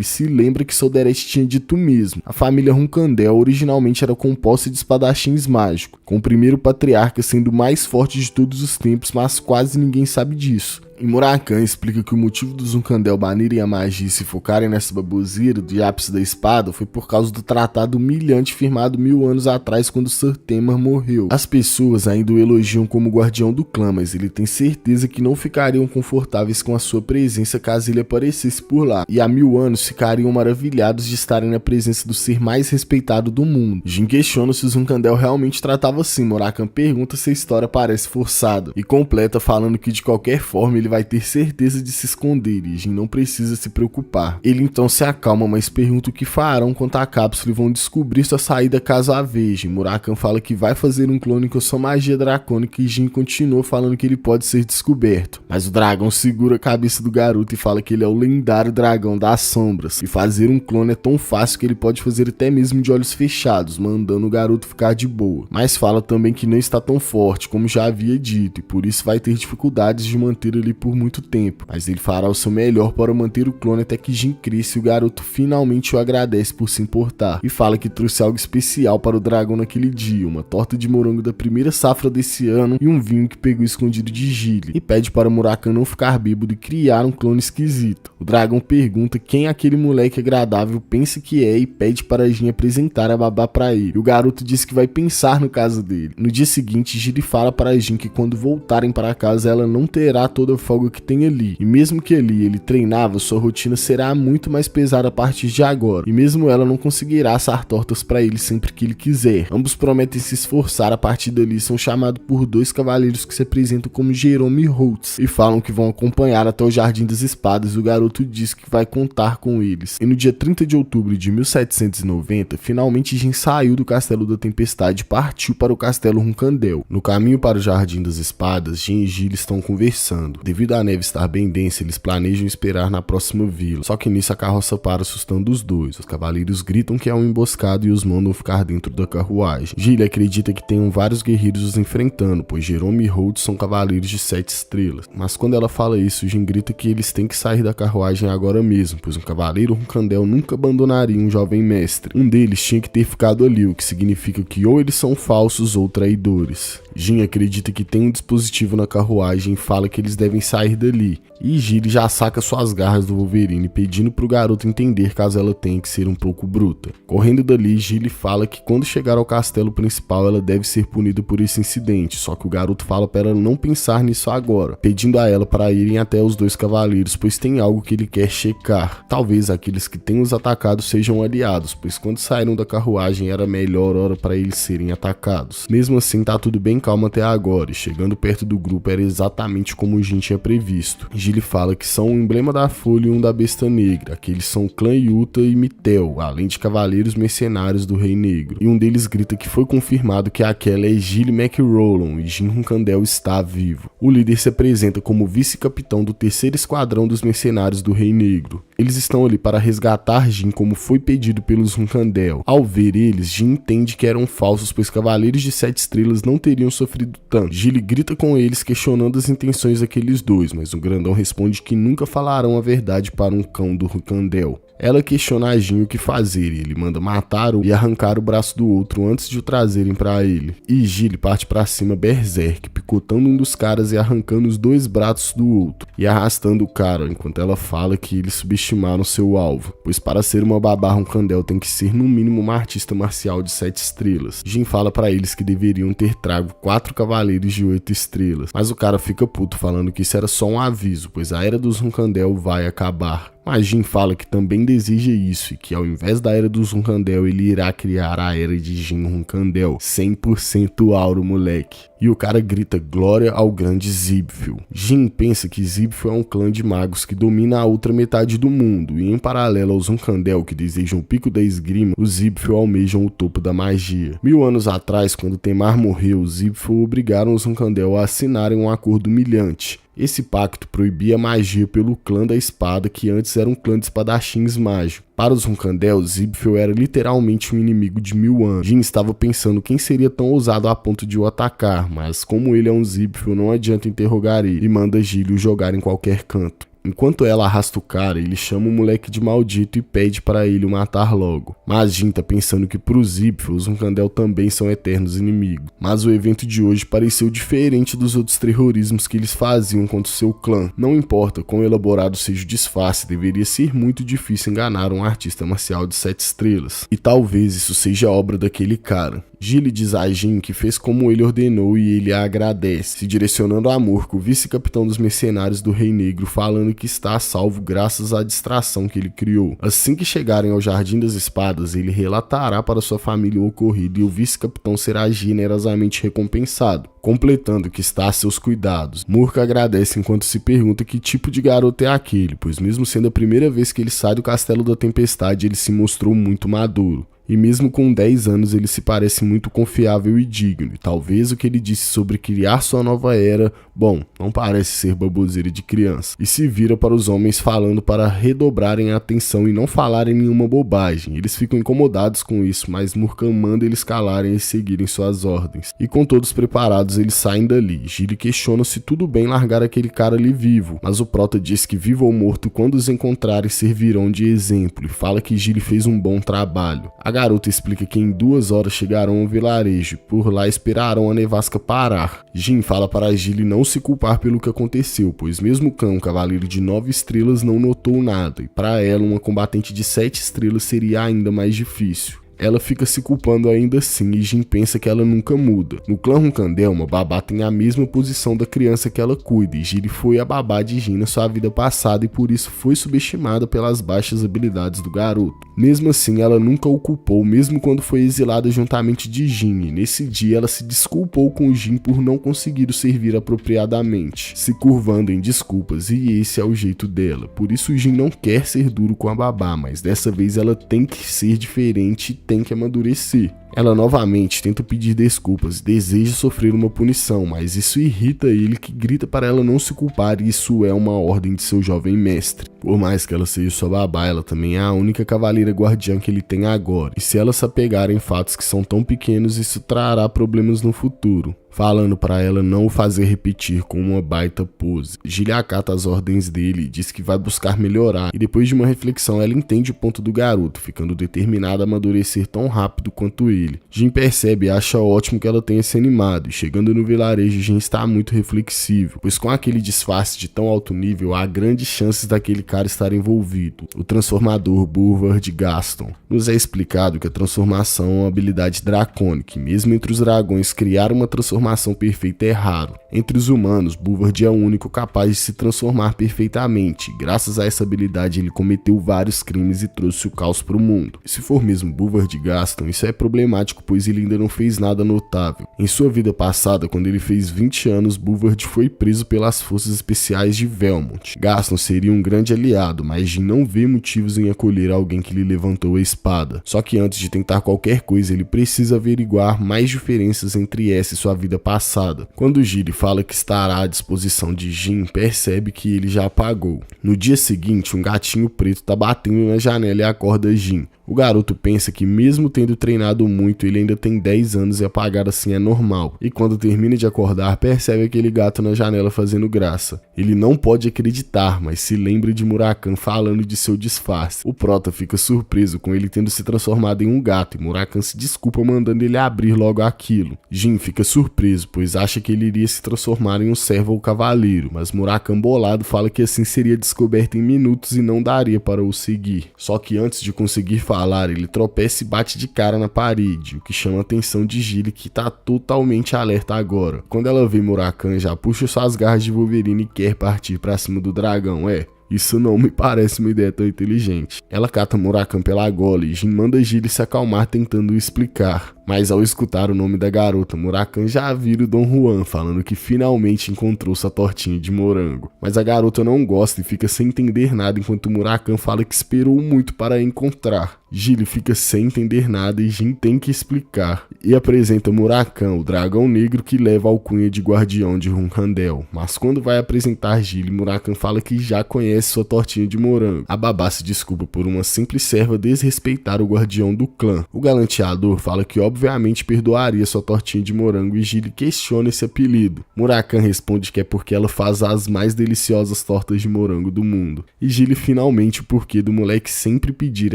Speaker 2: e se lembra que Soderet tinha dito mesmo. A família Runkandel originalmente era composta de espadachins mágicos, com o primeiro patriarca sendo o mais forte de todos os tempos, mas quase ninguém sabe disso. E Murakan explica que o motivo dos Runkandel banirem a magia e se focarem nessa baboseira de ápice da espada foi por causa do tratado humilhante firmado 1000 anos atrás quando Sir Temar morreu. As pessoas ainda o elogiam como guardião do clã, mas ele tem certeza que não ficariam confortáveis com a sua presença caso ele aparecesse por lá, e há 1000 anos ficariam maravilhados de estarem na presença do ser mais respeitado do mundo. Jin questiona se os Runkandel realmente tratavam assim. Murakan pergunta se a história parece forçada, e completa falando que de qualquer forma ele vai ter certeza de se esconder e Jin não precisa se preocupar. Ele então se acalma, mas pergunta o que farão quanto à cápsula e vão descobrir sua saída caso a vejam. Murakan fala que vai fazer um clone com sua magia dracônica e Jin continua falando que ele pode ser descoberto. Mas o dragão segura a cabeça do garoto e fala que ele é o lendário dragão das sombras, e fazer um clone é tão fácil que ele pode fazer até mesmo de olhos fechados, mandando o garoto ficar de boa. Mas fala também que não está tão forte como já havia dito, e por isso vai ter dificuldades de manter ele por muito tempo, mas ele fará o seu melhor para manter o clone até que Jin cresça, e o garoto finalmente o agradece por se importar, e fala que trouxe algo especial para o dragão naquele dia, uma torta de morango da primeira safra desse ano e um vinho que pegou escondido de Gilly, e pede para Murakan não ficar bêbado e criar um clone esquisito. O dragão pergunta quem aquele moleque agradável pensa que é e pede para Jin apresentar a babá para ele, e o garoto diz que vai pensar no caso dele. No dia seguinte, Gilly fala para Jin que quando voltarem para casa ela não terá toda a folga que tem ali, e mesmo que ali ele treinava, sua rotina será muito mais pesada a partir de agora, e mesmo ela não conseguirá assar tortas para ele sempre que ele quiser. Ambos prometem se esforçar. A partir dali são chamados por 2 cavaleiros que se apresentam como Jerome e Holtz, e falam que vão acompanhar até o Jardim das Espadas. O garoto diz que vai contar com eles. E no dia 30 de outubro de 1790, finalmente Jin saiu do Castelo da Tempestade e partiu para o Castelo Runkandel. No caminho para o Jardim das Espadas, Jin e Gilly estão conversando. Devido à neve estar bem densa, eles planejam esperar na próxima vila. Só que nisso a carroça para, assustando os dois. Os cavaleiros gritam que é um emboscado e os mandam ficar dentro da carruagem. Gilly acredita que tenham vários guerreiros os enfrentando, pois Jerome e Holtz são cavaleiros de 7 estrelas. Mas quando ela fala isso, Jin grita que eles têm que sair da carruagem agora mesmo, pois um cavaleiro Runkandel nunca abandonaria um jovem mestre. Um deles tinha que ter ficado ali, o que significa que ou eles são falsos ou traidores. Jin acredita que tem um dispositivo na carruagem e fala que eles devem sair dali. E Gilly já saca suas garras do Wolverine, pedindo pro garoto entender caso ela tenha que ser um pouco bruta. Correndo dali, Gilly fala que quando chegar ao castelo principal ela deve ser punida por esse incidente, só que o garoto fala para ela não pensar nisso agora, pedindo a ela para irem até os 2 cavaleiros, pois tem algo que ele quer checar. Talvez aqueles que tenham os atacados sejam aliados, pois quando saíram da carruagem era a melhor hora para eles serem atacados. Mesmo assim, tá tudo bem calmo até agora, e chegando perto do grupo era exatamente como o Jin tinha previsto. Gilly fala que são um emblema da Folha e um da Besta Negra, aqueles são o clã Yuta e Mitel, além de cavaleiros mercenários do Rei Negro. E um deles grita que foi confirmado que aquela é Gilly McRowland e Jim Hunkandel está vivo. O líder se apresenta como vice-capitão do 3º Esquadrão dos Mercenários do Rei Negro. Eles estão ali para resgatar Jim como foi pedido pelos Hunkandel. Ao ver eles, Jim entende que eram falsos, pois Cavaleiros de 7 Estrelas não teriam sofrido tanto. Gilly grita com eles questionando as intenções daqueles dois, mas o grandão responde que nunca falarão a verdade para um cão do Hunkandel. Ela questiona a Jim o que fazer e ele manda matar e arrancar o braço do outro antes de o trazerem para ele. E Gilly parte para cima berserk, picotando um dos caras e arrancando os 2 braços do outro, e arrastando o cara, enquanto ela fala que eles subestimaram seu alvo, pois para ser uma babá Hunkandel tem que ser no mínimo uma artista marcial de 7 estrelas. Jim fala para eles que deveriam ter trago 4 cavaleiros de 8 estrelas, mas o cara fica puto falando que isso era só um aviso, pois a era dos Hunkandel vai acabar. Mas Jim fala que também deseja isso e que ao invés da era dos Hunkandel ele irá criar a era de Jim Hunkandel, 100% auro, moleque. E o cara grita glória ao grande Zibfil. Jim pensa que Zibfil é um clã de magos que domina a outra metade do mundo, e em paralelo aos Hunkandel que desejam o pico da esgrima, os Zibfil almejam o topo da magia. 1000 anos atrás, quando Temar morreu, os Zibfil obrigaram os Hunkandel a assinarem um acordo humilhante. Esse pacto proibia a magia pelo clã da espada, que antes era um clã de espadachins mágicos. Para os Hunkandel, Zibfil era literalmente um inimigo de 1000 anos. Jim estava pensando quem seria tão ousado a ponto de o atacar, mas como ele é um Zibfil, não adianta interrogar ele e manda Gilly o jogar em qualquer canto. Enquanto ela arrasta o cara, ele chama o moleque de maldito e pede para ele o matar logo. Mas Jim tá pensando que pro Zibfil, os Hunkandel também são eternos inimigos. Mas o evento de hoje pareceu diferente dos outros terrorismos que eles faziam contra o seu clã. Não importa quão elaborado seja o disfarce, deveria ser muito difícil enganar um artista marcial de 7 estrelas. E talvez isso seja obra daquele cara. Gilly diz a Jim que fez como ele ordenou e ele a agradece, se direcionando a Murko, o vice-capitão dos mercenários do Rei Negro, falando que está a salvo graças à distração que ele criou. Assim que chegarem ao Jardim das Espadas, ele relatará para sua família o ocorrido e o vice-capitão será generosamente recompensado, completando que está a seus cuidados. Murko agradece enquanto se pergunta que tipo de garoto é aquele, pois mesmo sendo a primeira vez que ele sai do Castelo da Tempestade, ele se mostrou muito maduro. E mesmo com 10 anos ele se parece muito confiável e digno, e talvez o que ele disse sobre criar sua nova era, bom, não parece ser baboseira de criança. E se vira para os homens falando para redobrarem a atenção e não falarem nenhuma bobagem. Eles ficam incomodados com isso, mas Murko manda eles calarem e seguirem suas ordens. E com todos preparados eles saem dali. Gilly questiona se tudo bem largar aquele cara ali vivo, mas o prota diz que vivo ou morto, quando os encontrarem servirão de exemplo, e fala que Gilly fez um bom trabalho. A garota explica que em 2 horas chegarão ao vilarejo e por lá esperarão a nevasca parar. Jim fala para Gilly não se culpar pelo que aconteceu, pois mesmo o cão, cavaleiro de 9 estrelas, não notou nada, e para ela uma combatente de 7 estrelas seria ainda mais difícil. Ela fica se culpando ainda assim e Jim pensa que ela nunca muda. No clã Hunkandel, uma babá tem a mesma posição da criança que ela cuida, e Gilly foi a babá de Jim na sua vida passada e por isso foi subestimada pelas baixas habilidades do garoto. Mesmo assim, ela nunca o culpou, mesmo quando foi exilada juntamente de Jim, e nesse dia ela se desculpou com Jim por não conseguir o servir apropriadamente, se curvando em desculpas, e esse é o jeito dela. Por isso Jim não quer ser duro com a babá, mas dessa vez ela tem que ser diferente, tem que amadurecer. Ela novamente tenta pedir desculpas, deseja sofrer uma punição, mas isso irrita ele, que grita para ela não se culpar, e isso é uma ordem de seu jovem mestre. Por mais que ela seja sua babá, ela também é a única cavaleira guardiã que ele tem agora, e se ela se apegar em fatos que são tão pequenos, isso trará problemas no futuro. Falando para ela não o fazer repetir com uma baita pose. Gilly acata as ordens dele e diz que vai buscar melhorar, e depois de uma reflexão ela entende o ponto do garoto, ficando determinada a amadurecer tão rápido quanto ele. Jim percebe e acha ótimo que ela tenha se animado, e chegando no vilarejo Jim está muito reflexivo, pois com aquele disfarce de tão alto nível há grandes chances daquele cara estar envolvido, o transformador Burvard Gaston. Nos é explicado que a transformação é uma habilidade dracônica, e mesmo entre os dragões criar uma transformação transformação perfeita é raro. Entre os humanos, Bulwark é o único capaz de se transformar perfeitamente. Graças a essa habilidade, ele cometeu vários crimes e trouxe o caos para o mundo. E se for mesmo Bulwark de Gaston, isso é problemático, pois ele ainda não fez nada notável. Em sua vida passada, quando ele fez 20 anos, Bulwark foi preso pelas forças especiais de Velmont. Gaston seria um grande aliado, mas Jin não vê motivos em acolher alguém que lhe levantou a espada. Só que antes de tentar qualquer coisa, ele precisa averiguar mais diferenças entre essa e sua vida passada. Quando Gilly fala que estará à disposição de Jin, percebe que ele já apagou. No dia seguinte, um gatinho preto tá batendo na janela e acorda Jin. O garoto pensa que mesmo tendo treinado muito, ele ainda tem 10 anos e apagar assim é normal. E quando termina de acordar, percebe aquele gato na janela fazendo graça. Ele não pode acreditar, mas se lembra de Murakan falando de seu disfarce. O prota fica surpreso com ele tendo se transformado em um gato e Murakan se desculpa mandando ele abrir logo aquilo. Jin fica surpreso, pois acha que ele iria se transformar em um servo ou cavaleiro, mas Murakan bolado fala que assim seria descoberto em minutos e não daria para o seguir. Só que antes de conseguir falar, ele tropeça e bate de cara na parede, o que chama a atenção de Gilly, que tá totalmente alerta agora. Quando ela vê Murakan, já puxa suas garras de Wolverine e quer partir pra cima do dragão. Isso não me parece uma ideia tão inteligente. Ela cata Murakan pela gola e Jin manda Gilly se acalmar tentando explicar. Mas ao escutar o nome da garota, Murakan já vira o Dom Juan, falando que finalmente encontrou sua tortinha de morango. Mas a garota não gosta e fica sem entender nada enquanto Murakan fala que esperou muito para a encontrar. Gilly fica sem entender nada e Jin tem que explicar. E apresenta Murakan, o dragão negro que leva a alcunha de guardião de Hunkandel. Mas quando vai apresentar Gilly, Murakan fala que já conhece sua tortinha de morango. A babá se desculpa por uma simples serva desrespeitar o guardião do clã. O galanteador fala que obviamente perdoaria sua tortinha de morango e Gilly questiona esse apelido. Murakan responde que é porque ela faz as mais deliciosas tortas de morango do mundo. E Gilly finalmente o porquê do moleque sempre pedir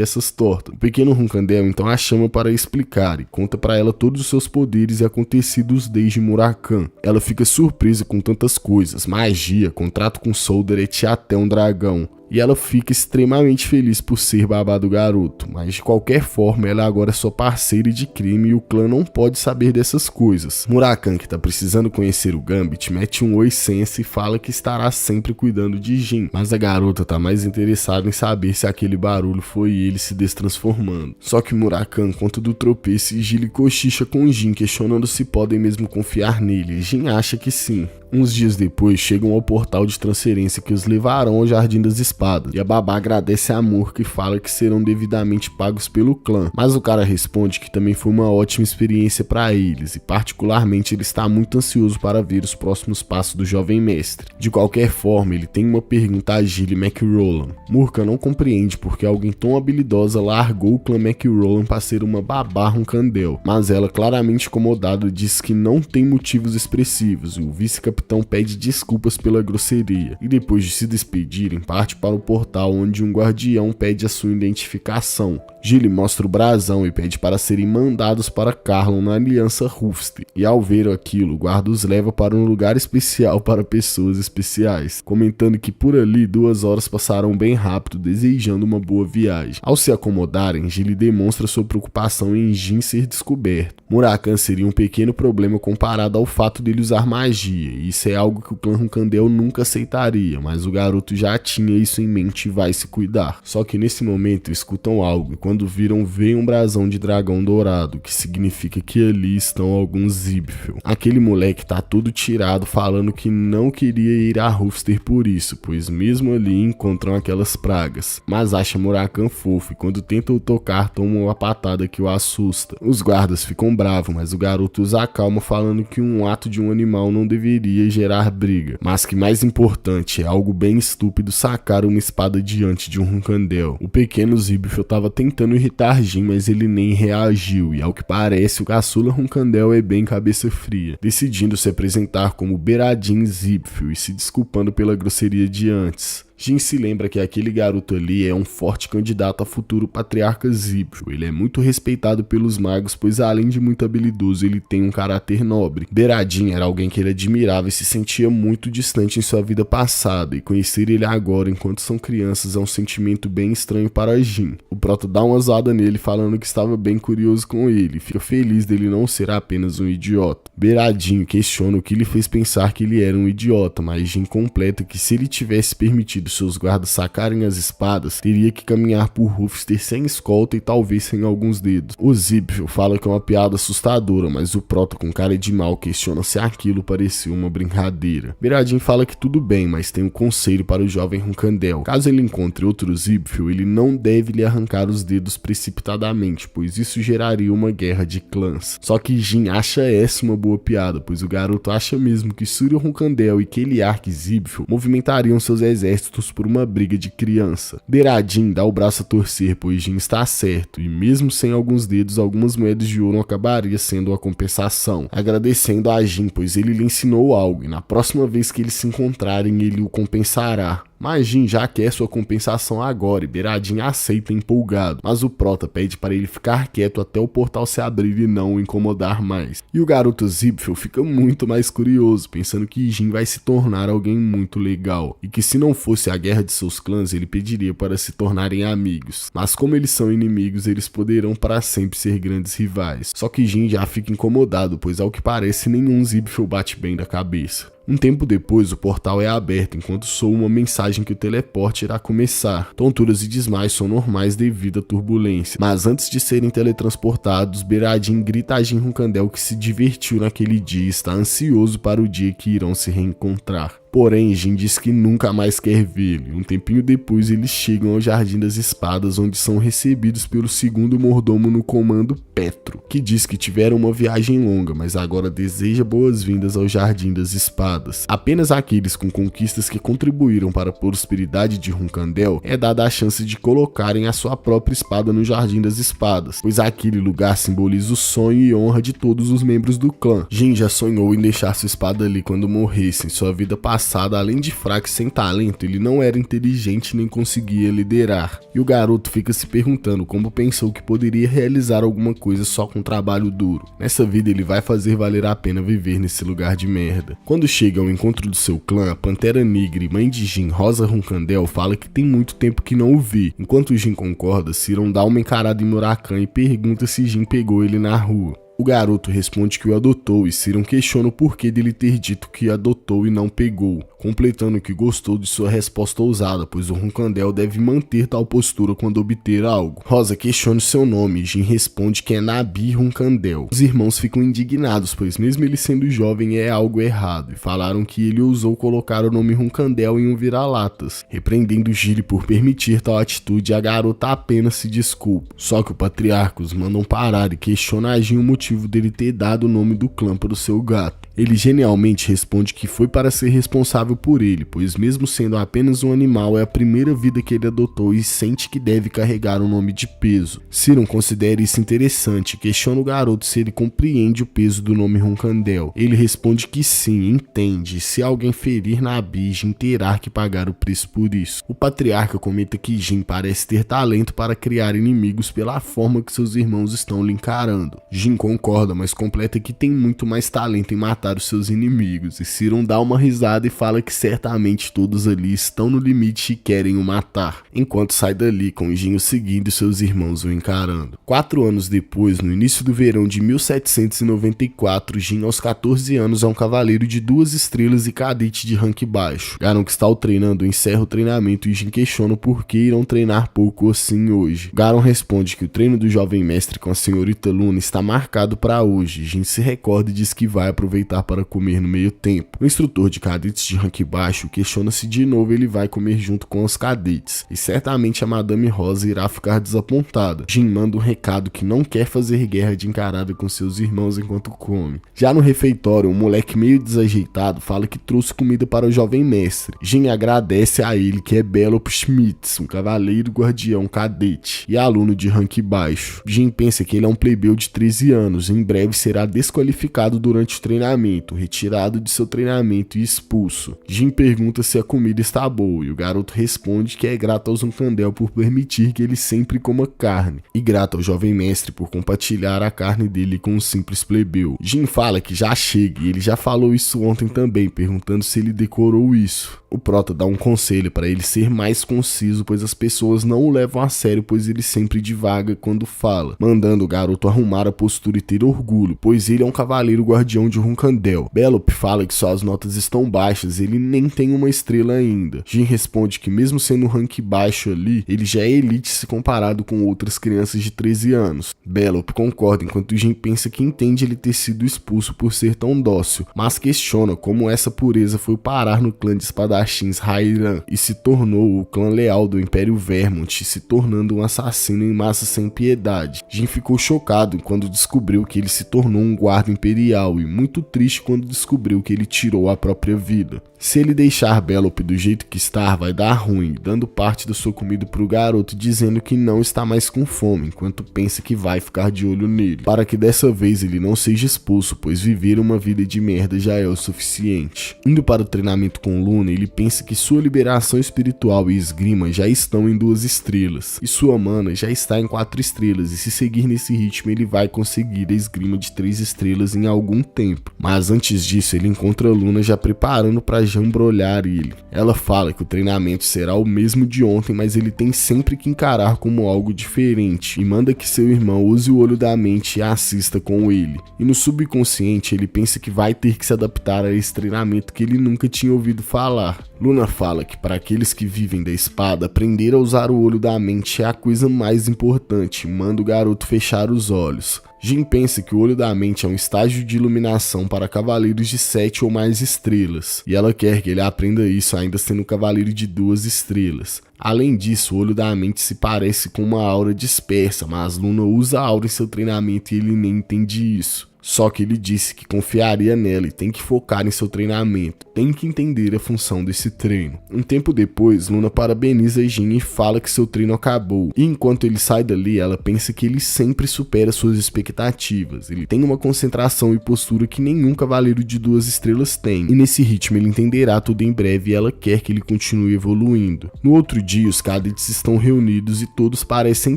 Speaker 2: essas tortas. O pequeno Hunkandel então a chama para explicar e conta para ela todos os seus poderes e acontecidos desde Murakan. Ela fica surpresa com tantas coisas, magia, contrato com Soldaret e até um dragão. E ela fica extremamente feliz por ser babá do garoto, mas de qualquer forma ela agora é sua parceira de crime e o clã não pode saber dessas coisas. Murakan, que tá precisando conhecer o Gambit, mete um oi sense e fala que estará sempre cuidando de Jin, mas a garota tá mais interessada em saber se aquele barulho foi ele se destransformando. Só que Murakan conta do tropeço e Gilly cochicha com Jin, questionando se podem mesmo confiar nele, e Jin acha que sim. Uns dias depois, chegam ao portal de transferência que os levarão ao Jardim das Espadas, e a babá agradece a Murk e fala que serão devidamente pagos pelo clã, mas o cara responde que também foi uma ótima experiência para eles, e particularmente ele está muito ansioso para ver os próximos passos do jovem mestre. De qualquer forma, ele tem uma pergunta a Gilly McRollan. Murka não compreende porque alguém tão habilidosa largou o clã McRollan para ser uma babá Hunkandel, mas ela, claramente incomodada, diz que não tem motivos expressivos, e o vice-capitão pede desculpas pela grosseria, e depois de se despedirem, parte para o portal onde um guardião pede a sua identificação. Gilly mostra o brasão e pede para serem mandados para Carlon na Aliança Rufster, e ao ver aquilo, o guarda os leva para um lugar especial para pessoas especiais, comentando que por ali 2 horas passarão bem rápido, desejando uma boa viagem. Ao se acomodarem, Gilly demonstra sua preocupação em Jin ser descoberto. Murakan seria um pequeno problema comparado ao fato dele usar magia, e isso é algo que o clã Hunkandel nunca aceitaria, mas o garoto já tinha isso em mente e vai se cuidar. Só que nesse momento escutam algo, e quando viram, veem um brasão de dragão dourado, que significa que ali estão alguns Zibfel. Aquele moleque tá todo tirado, falando que não queria ir a Rufster por isso, pois mesmo ali encontram aquelas pragas, mas acha Murakan fofo, e quando tentam tocar, tomam uma patada que o assusta. Os guardas ficam bravos, mas o garoto os acalma, falando que um ato de um animal não deveria gerar briga, mas que mais importante, é algo bem estúpido sacar uma espada diante de um Hunkandel. O pequeno Zibfel estava tentando irritar Jin, mas ele nem reagiu, e ao que parece o caçula Hunkandel é bem cabeça fria, decidindo se apresentar como Beradin Zibfel e se desculpando pela grosseria de antes. Jin se lembra que aquele garoto ali é um forte candidato a futuro patriarca Zibfel. Ele é muito respeitado pelos magos, pois além de muito habilidoso, ele tem um caráter nobre. Beradin era alguém que ele admirava e se sentia muito distante em sua vida passada, e conhecer ele agora enquanto são crianças é um sentimento bem estranho para Jin. O prota dá uma zoada nele, falando que estava bem curioso com ele, e fica feliz dele não ser apenas um idiota. Beiradinho questiona o que lhe fez pensar que ele era um idiota, mas Jin completa que se ele tivesse permitido seus guardas sacarem as espadas, teria que caminhar por Rufster sem escolta e talvez sem alguns dedos. O Zipfel fala que é uma piada assustadora, mas o Prota com cara de mal questiona se aquilo parecia uma brincadeira. Beiradinho fala que tudo bem, mas tem um conselho para o jovem Runkandel. Caso ele encontre outro Zipfel, ele não deve lhe arrancar os dedos precipitadamente, pois isso geraria uma guerra de clãs. Só que Jin acha essa uma boa piada, pois o garoto acha mesmo que Surya Runkandel e Keliark Zipfel movimentariam seus exércitos por uma briga de criança. Beiradinho dá o braço a torcer, pois Jin está certo, e mesmo sem alguns dedos, algumas moedas de ouro acabaria sendo a compensação. Agradecendo a Jin, pois ele lhe ensinou algo, e na próxima vez que eles se encontrarem, ele o compensará. Mas Jin já quer sua compensação agora e Beiradinho aceita empolgado, mas o Prota pede para ele ficar quieto até o portal se abrir e não o incomodar mais. E o garoto Zipfel fica muito mais curioso, pensando que Jin vai se tornar alguém muito legal, e que se não fosse a guerra de seus clãs, ele pediria para se tornarem amigos. Mas como eles são inimigos, eles poderão para sempre ser grandes rivais. Só que Jin já fica incomodado, pois ao que parece nenhum Zipfel bate bem da cabeça. Um tempo depois, o portal é aberto enquanto soa uma mensagem que o teleporte irá começar. Tonturas e desmaios são normais devido à turbulência, mas antes de serem teletransportados, Beiradinho grita a Jin Runkandel que se divertiu naquele dia e está ansioso para o dia que irão se reencontrar. Porém, Jin diz que nunca mais quer vê-lo. Um tempinho depois, eles chegam ao Jardim das Espadas, onde são recebidos pelo segundo mordomo no comando, Petro, que diz que tiveram uma viagem longa, mas agora deseja boas-vindas ao Jardim das Espadas. Apenas àqueles com conquistas que contribuíram para a prosperidade de Runkandel é dada a chance de colocarem a sua própria espada no Jardim das Espadas, pois aquele lugar simboliza o sonho e honra de todos os membros do clã. Jin já sonhou em deixar sua espada ali quando morresse. Em sua vida passada, além de fraco e sem talento, ele não era inteligente nem conseguia liderar. E o garoto fica se perguntando como pensou que poderia realizar alguma coisa só com trabalho duro. Nessa vida ele vai fazer valer a pena viver nesse lugar de merda. Quando chega ao encontro do seu clã, a Pantera Negra e mãe de Jin, Rosa Runkandel, fala que tem muito tempo que não o vê. Enquanto Jin concorda, Siron dá uma encarada em Murakan e pergunta se Jin pegou ele na rua. O garoto responde que o adotou e Siron questiona o porquê dele ter dito que adotou e não pegou, completando que gostou de sua resposta ousada, pois o Runkandel deve manter tal postura quando obter algo. Rosa questiona seu nome e Jin responde que é Nabi Runkandel. Os irmãos ficam indignados, pois mesmo ele sendo jovem é algo errado, e falaram que ele ousou colocar o nome Runkandel em um vira-latas. Repreendendo Giri por permitir tal atitude, a garota apenas se desculpa. Só que o patriarca os mandam parar e questiona a Jin o motivo dele ter dado o nome do clã para o seu gato. Ele genialmente responde que foi para ser responsável por ele, pois mesmo sendo apenas um animal, é a primeira vida que ele adotou e sente que deve carregar um nome de peso. Siron considera isso interessante e questiona o garoto se ele compreende o peso do nome Runkandel. Ele responde que sim, entende, e se alguém ferir Nabi, Jin terá que pagar o preço por isso. O patriarca comenta que Jin parece ter talento para criar inimigos pela forma que seus irmãos estão lhe encarando. Jin concorda, mas completa que tem muito mais talento em matar os seus inimigos, e Siron dá uma risada e fala que certamente todos ali estão no limite e querem o matar, enquanto sai dali com Jin o seguindo e seus irmãos o encarando. 4 anos depois, no início do verão de 1794, Jin aos 14 anos é um cavaleiro de 2 estrelas e cadete de rank baixo. Garon, que está treinando, encerra o treinamento e Jin questiona por que irão treinar pouco assim hoje. Garon responde que o treino do jovem mestre com a senhorita Luna está marcado para hoje. Jin se recorda e diz que vai aproveitar para comer no meio tempo. O instrutor de cadetes de rank baixo questiona se de novo ele vai comer junto com os cadetes, e certamente a Madame Rosa irá ficar desapontada. Jin manda um recado que não quer fazer guerra de encarada com seus irmãos enquanto come. Já no refeitório, um moleque meio desajeitado fala que trouxe comida para o jovem mestre. Jin agradece a ele, que é Belop Schmitz, um cavaleiro guardião cadete e aluno de rank baixo. Jin pensa que ele é um plebeu de 13 anos e em breve será desqualificado durante o treinamento, retirado de seu treinamento e expulso. Jin pergunta se a comida está boa e o garoto responde que é grato aos Runkandel por permitir que ele sempre coma carne, e grato ao jovem mestre por compartilhar a carne dele com um simples plebeu. Jin fala que já chega e ele já falou isso ontem também, perguntando se ele decorou isso. O Prota dá um conselho para ele ser mais conciso, pois as pessoas não o levam a sério, pois ele sempre divaga quando fala, mandando o garoto arrumar a postura e ter orgulho, pois ele é um cavaleiro guardião de Runkandel. Bellop fala que suas notas estão baixas e ele nem tem uma estrela ainda. Jin responde que mesmo sendo um rank baixo ali, ele já é elite se comparado com outras crianças de 13 anos. Bellop concorda, enquanto Jin pensa que entende ele ter sido expulso por ser tão dócil, mas questiona como essa pureza foi parar no clã de espadachins Rairan e se tornou o clã leal do Império Vermont, se tornando um assassino em massa sem piedade. Jin ficou chocado quando descobriu que ele se tornou um guarda imperial e muito triste quando descobriu que ele tirou a própria vida. Se ele deixar Bellop do jeito que está, vai dar ruim, dando parte da sua comida pro garoto, dizendo que não está mais com fome, enquanto pensa que vai ficar de olho nele, para que dessa vez ele não seja expulso, pois viver uma vida de merda já é o suficiente. Indo para o treinamento com Luna, ele pensa que sua liberação espiritual e esgrima já estão em 2 estrelas, e sua mana já está em 4 estrelas, e se seguir nesse ritmo ele vai conseguir a esgrima de 3 estrelas em algum tempo. Mas antes disso ele encontra Luna já preparando para jambrolhar ele. Ela fala que o treinamento será o mesmo de ontem, mas ele tem sempre que encarar como algo diferente, e manda que seu irmão use o olho da mente e assista com ele. E no subconsciente ele pensa que vai ter que se adaptar a esse treinamento que ele nunca tinha ouvido falar. Luna fala que para aqueles que vivem da espada, aprender a usar o olho da mente é a coisa mais importante, e manda o garoto fechar os olhos. Jin pensa que o olho da mente é um estágio de iluminação para cavaleiros de 7 ou mais estrelas, e ela quer que ele aprenda isso ainda sendo um cavaleiro de 2 estrelas. Além disso, o olho da mente se parece com uma aura dispersa, mas Luna usa a aura em seu treinamento e ele nem entende isso. Só que ele disse que confiaria nela e tem que focar em seu treinamento, tem que entender a função desse treino. Um tempo depois, Luna parabeniza Jin e fala que seu treino acabou, e enquanto ele sai dali, ela pensa que ele sempre supera suas expectativas. Ele tem uma concentração e postura que nenhum cavaleiro de 2 estrelas tem, e nesse ritmo ele entenderá tudo em breve e ela quer que ele continue evoluindo. No outro dia, os cadetes estão reunidos e todos parecem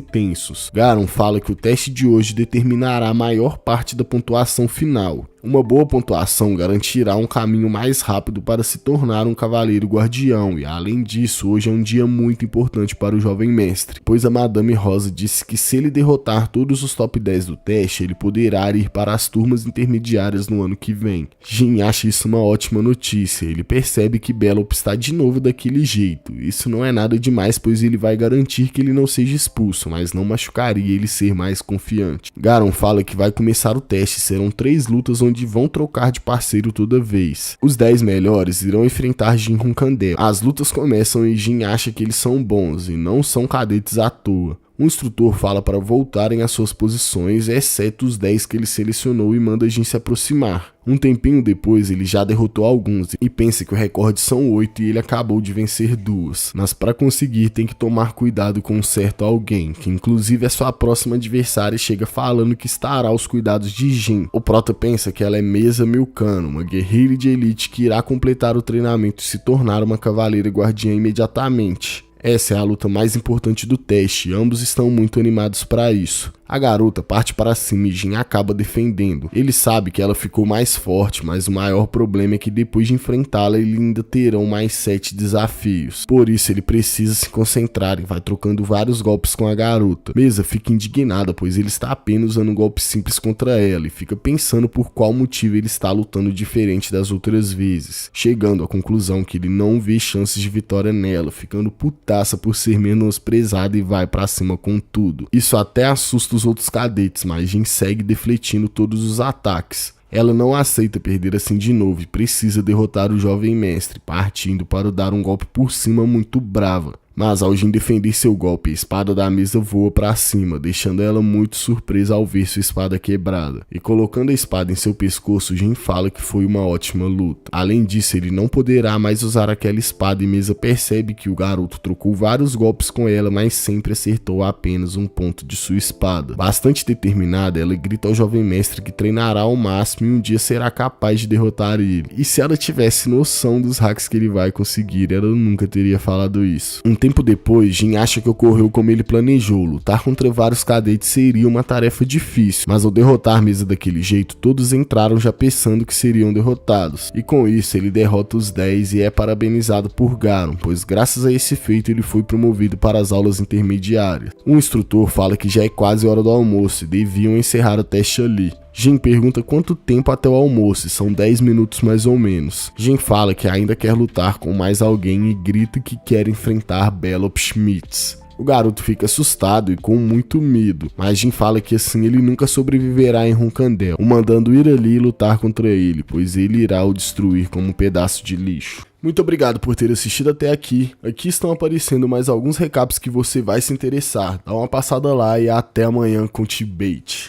Speaker 2: tensos. Garon fala que o teste de hoje determinará a maior parte da pontuação final. Uma boa pontuação garantirá um caminho mais rápido para se tornar um cavaleiro guardião, e além disso, hoje é um dia muito importante para o jovem mestre, pois a Madame Rosa disse que se ele derrotar todos os top 10 do teste, ele poderá ir para as turmas intermediárias no ano que vem. Jin acha isso uma ótima notícia, ele percebe que Bellop está de novo daquele jeito. Isso não é nada demais, pois ele vai garantir que ele não seja expulso, mas não machucaria ele ser mais confiante. Garon fala que vai começar o teste, serão 3 lutas onde vão trocar de parceiro toda vez. Os 10 melhores irão enfrentar Jin Runkandel. As lutas começam e Jin acha que eles são bons e não são cadetes à toa. O instrutor fala para voltarem às suas posições, exceto os 10 que ele selecionou, e manda Jin se aproximar. Um tempinho depois, ele já derrotou alguns e pensa que o recorde são 8 e ele acabou de vencer 2. Mas para conseguir tem que tomar cuidado com um certo alguém, que inclusive é sua próxima adversária, e chega falando que estará aos cuidados de Jin. O prota pensa que ela é Mesa Milcano, uma guerreira de elite que irá completar o treinamento e se tornar uma cavaleira guardiã imediatamente. Essa é a luta mais importante do teste e ambos estão muito animados para isso. A garota parte para cima e Jin acaba defendendo. Ele sabe que ela ficou mais forte, mas o maior problema é que depois de enfrentá-la ele ainda terão mais 7 desafios. Por isso ele precisa se concentrar e vai trocando vários golpes com a garota. Mesa fica indignada, pois ele está apenas usando um golpe simples contra ela e fica pensando por qual motivo ele está lutando diferente das outras vezes, chegando à conclusão que ele não vê chances de vitória nela, ficando putaça por ser menosprezada e vai para cima com tudo. Isso até assusta os outros cadetes, mas Jin segue defletindo todos os ataques. Ela não aceita perder assim de novo e precisa derrotar o jovem mestre, partindo para dar um golpe por cima muito brava. Mas ao Jin defender seu golpe, a espada da mesa voa para cima, deixando ela muito surpresa ao ver sua espada quebrada. E colocando a espada em seu pescoço, Jin fala que foi uma ótima luta. Além disso, ele não poderá mais usar aquela espada e Mesa percebe que o garoto trocou vários golpes com ela, mas sempre acertou apenas um ponto de sua espada. Bastante determinada, ela grita ao jovem mestre que treinará ao máximo e um dia será capaz de derrotar ele. E se ela tivesse noção dos hacks que ele vai conseguir, ela nunca teria falado isso. Um tempo tempo depois, Jin acha que ocorreu como ele planejou. Lutar contra vários cadetes seria uma tarefa difícil, mas ao derrotar a mesa daquele jeito, todos entraram já pensando que seriam derrotados. E com isso, ele derrota os 10 e é parabenizado por Garon, pois graças a esse feito ele foi promovido para as aulas intermediárias. Um instrutor fala que já é quase hora do almoço e deviam encerrar o teste ali. Jin pergunta quanto tempo até o almoço e são 10 minutos mais ou menos. Jin fala que ainda quer lutar com mais alguém e grita que quer enfrentar Belop Schmitz. O garoto fica assustado e com muito medo, mas Jin fala que assim ele nunca sobreviverá em Ronkandel, o mandando ir ali e lutar contra ele, pois ele irá o destruir como um pedaço de lixo. Muito obrigado por ter assistido até aqui. Aqui estão aparecendo mais alguns recaps que você vai se interessar. Dá uma passada lá e até amanhã com Tibate.